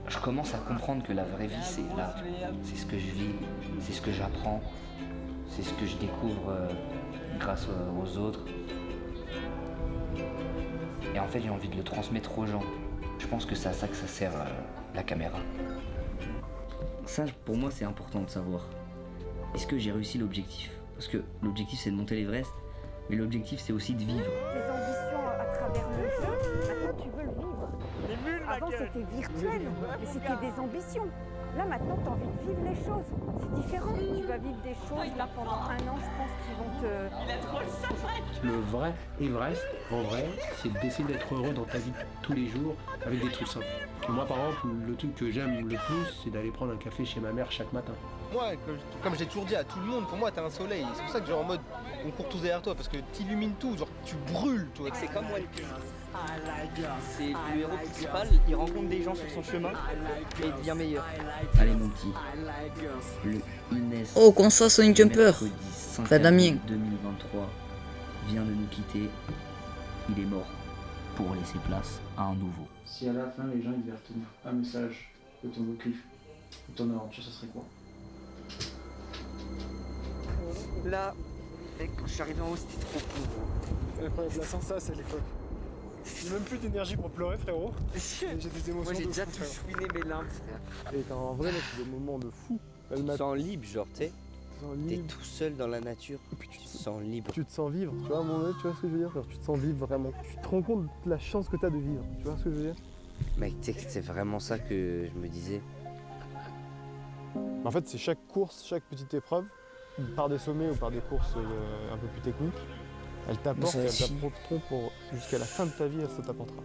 je commence à comprendre que la vraie vie, c'est là. C'est ce que je vis, c'est ce que j'apprends, c'est ce que je découvre grâce aux autres. Et en fait, j'ai envie de le transmettre aux gens. Je pense que c'est à ça que ça sert la caméra. Ça, pour moi, c'est important de savoir. Est-ce que j'ai réussi l'objectif? Parce que l'objectif, c'est de monter l'Everest, mais l'objectif, c'est aussi de vivre. Tes ambitions à travers le jeu, maintenant tu veux le vivre. Avant, c'était virtuel, mais c'était des ambitions. Là, maintenant, tu as envie de vivre les choses. C'est différent. Tu vas vivre des choses, là, pendant un an, je pense qu'ils vont te... Il a trop le sac. Le vrai Everest, en vrai, c'est d'essayer d'être heureux dans ta vie tous les jours avec des trucs simples. Moi, par exemple, le truc que j'aime le plus, c'est d'aller prendre un café chez ma mère chaque matin. Moi, comme j'ai toujours dit à tout le monde, pour moi, t'es un soleil. C'est pour ça que genre en mode, on court tous derrière toi, parce que t'illumines tout, genre tu brûles, tu vois. C'est comme One Piece. C'est le héros principal, il rencontre des gens sur son chemin et il devient meilleur. Allez mon petit, le Inès. Oh, qu'on ça, Sonic Jumper. Mercredi 5 Ça Damien. 2023. 53 vient de nous quitter. Il est mort pour laisser place à un nouveau. Si à la fin les gens ils devaient retenir un message de ton vécu, de ton aventure, ça serait quoi? Là, mec, quand je suis arrivé en haut, c'était trop cool. Incroyable, la sensation à l'époque. J'ai même plus d'énergie pour pleurer, frérot. J'ai des émotions. Moi j'ai de déjà fou, tout frère. chouiné mes larmes, frère. Et en vrai, mec, c'est des moments de fou. Tu te sens libre, genre, tu sais. T'es tout seul dans la nature, et puis tu te sens libre. Tu te sens vivre, tu vois, à un moment donné, tu vois ce que je veux dire? Genre, tu te sens vivre vraiment. Tu te rends compte de la chance que t'as de vivre, tu vois ce que je veux dire? Mec, tu sais que c'est vraiment ça que je me disais. En fait, c'est chaque course, chaque petite épreuve, par des sommets ou par des courses un peu plus techniques, elle t'apporte et elles t'apporteront pour jusqu'à la fin de ta vie, ça t'apportera.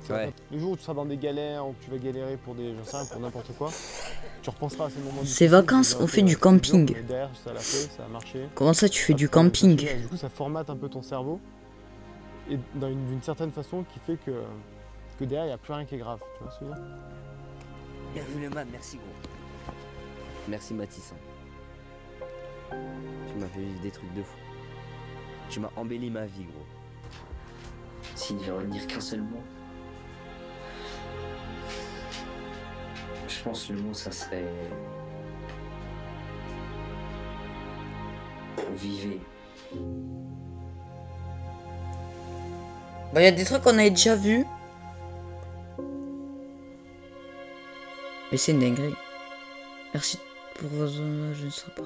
Ouais. Le jour où tu seras dans des galères, ou que tu vas galérer pour des, j'en sais rien, pour n'importe quoi, tu repenseras à ces moments. Ces vacances, on fait du camping. Derrière, ça l'a fait, ça a marché. Comment ça, tu fais du camping? Du coup, ça formate un peu ton cerveau, et d'une certaine façon qui fait que derrière, il n'y a plus rien qui est grave. Tu vois ce que je veux dire? Bien vu le man, merci gros. Merci Mathis. Tu m'as fait vivre des trucs de fou. Tu m'as embelli ma vie, gros. S'il ne devait retenir qu'un seul mot, je pense que le mot ça serait vivez. Bah, y a des trucs qu'on avait déjà vus. Mais c'est une dinguerie. Merci pour vos... Je ne sais pas.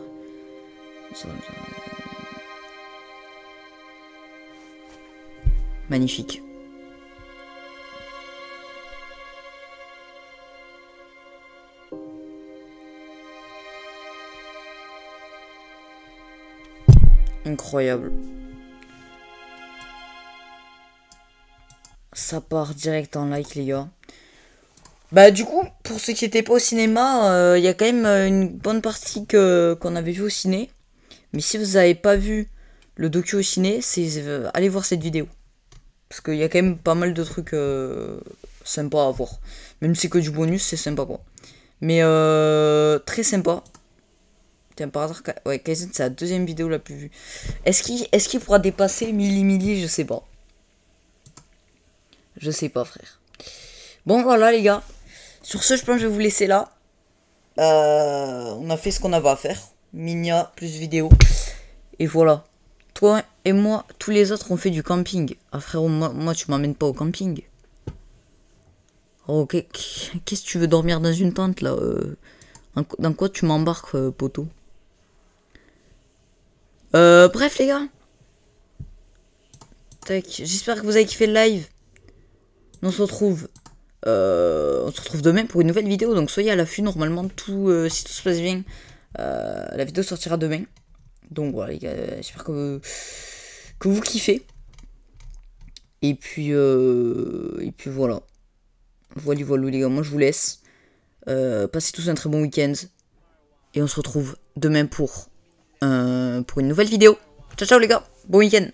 Magnifique. Incroyable. Ça part direct en like, les gars. Bah du coup, pour ceux qui n'étaient pas au cinéma, il y a quand même une bonne partie qu'on avait vu au ciné. Mais si vous n'avez pas vu le docu au ciné, allez voir cette vidéo. Parce qu'il y a quand même pas mal de trucs sympas à voir. Même si c'est que du bonus, c'est sympa quoi. Mais très sympa. Tiens, par hasard, ouais, Kaizen, c'est la deuxième vidéo la plus vue. Est-ce qu'il pourra dépasser Milli? Je sais pas. Je sais pas, frère. Bon, voilà, les gars. Sur ce, je pense que je vais vous laisser là. On a fait ce qu'on avait à faire. Minia plus vidéo. Et voilà. Toi et moi, tous les autres, on fait du camping. Ah, frérot, moi tu m'emmènes pas au camping. Oh, qu'est-ce que tu veux dormir dans une tente, là dans quoi tu m'embarques, poteau? Bref, les gars. Tac, j'espère que vous avez kiffé le live. On se retrouve demain pour une nouvelle vidéo. Donc soyez à l'affût. Normalement, si tout se passe bien, la vidéo sortira demain. Donc voilà, les gars, j'espère que vous kiffez. Et puis voilà. Voilà, les gars. Moi, je vous laisse. Passez tous un très bon week-end. Et on se retrouve demain pour une nouvelle vidéo. Ciao, ciao, les gars. Bon week-end.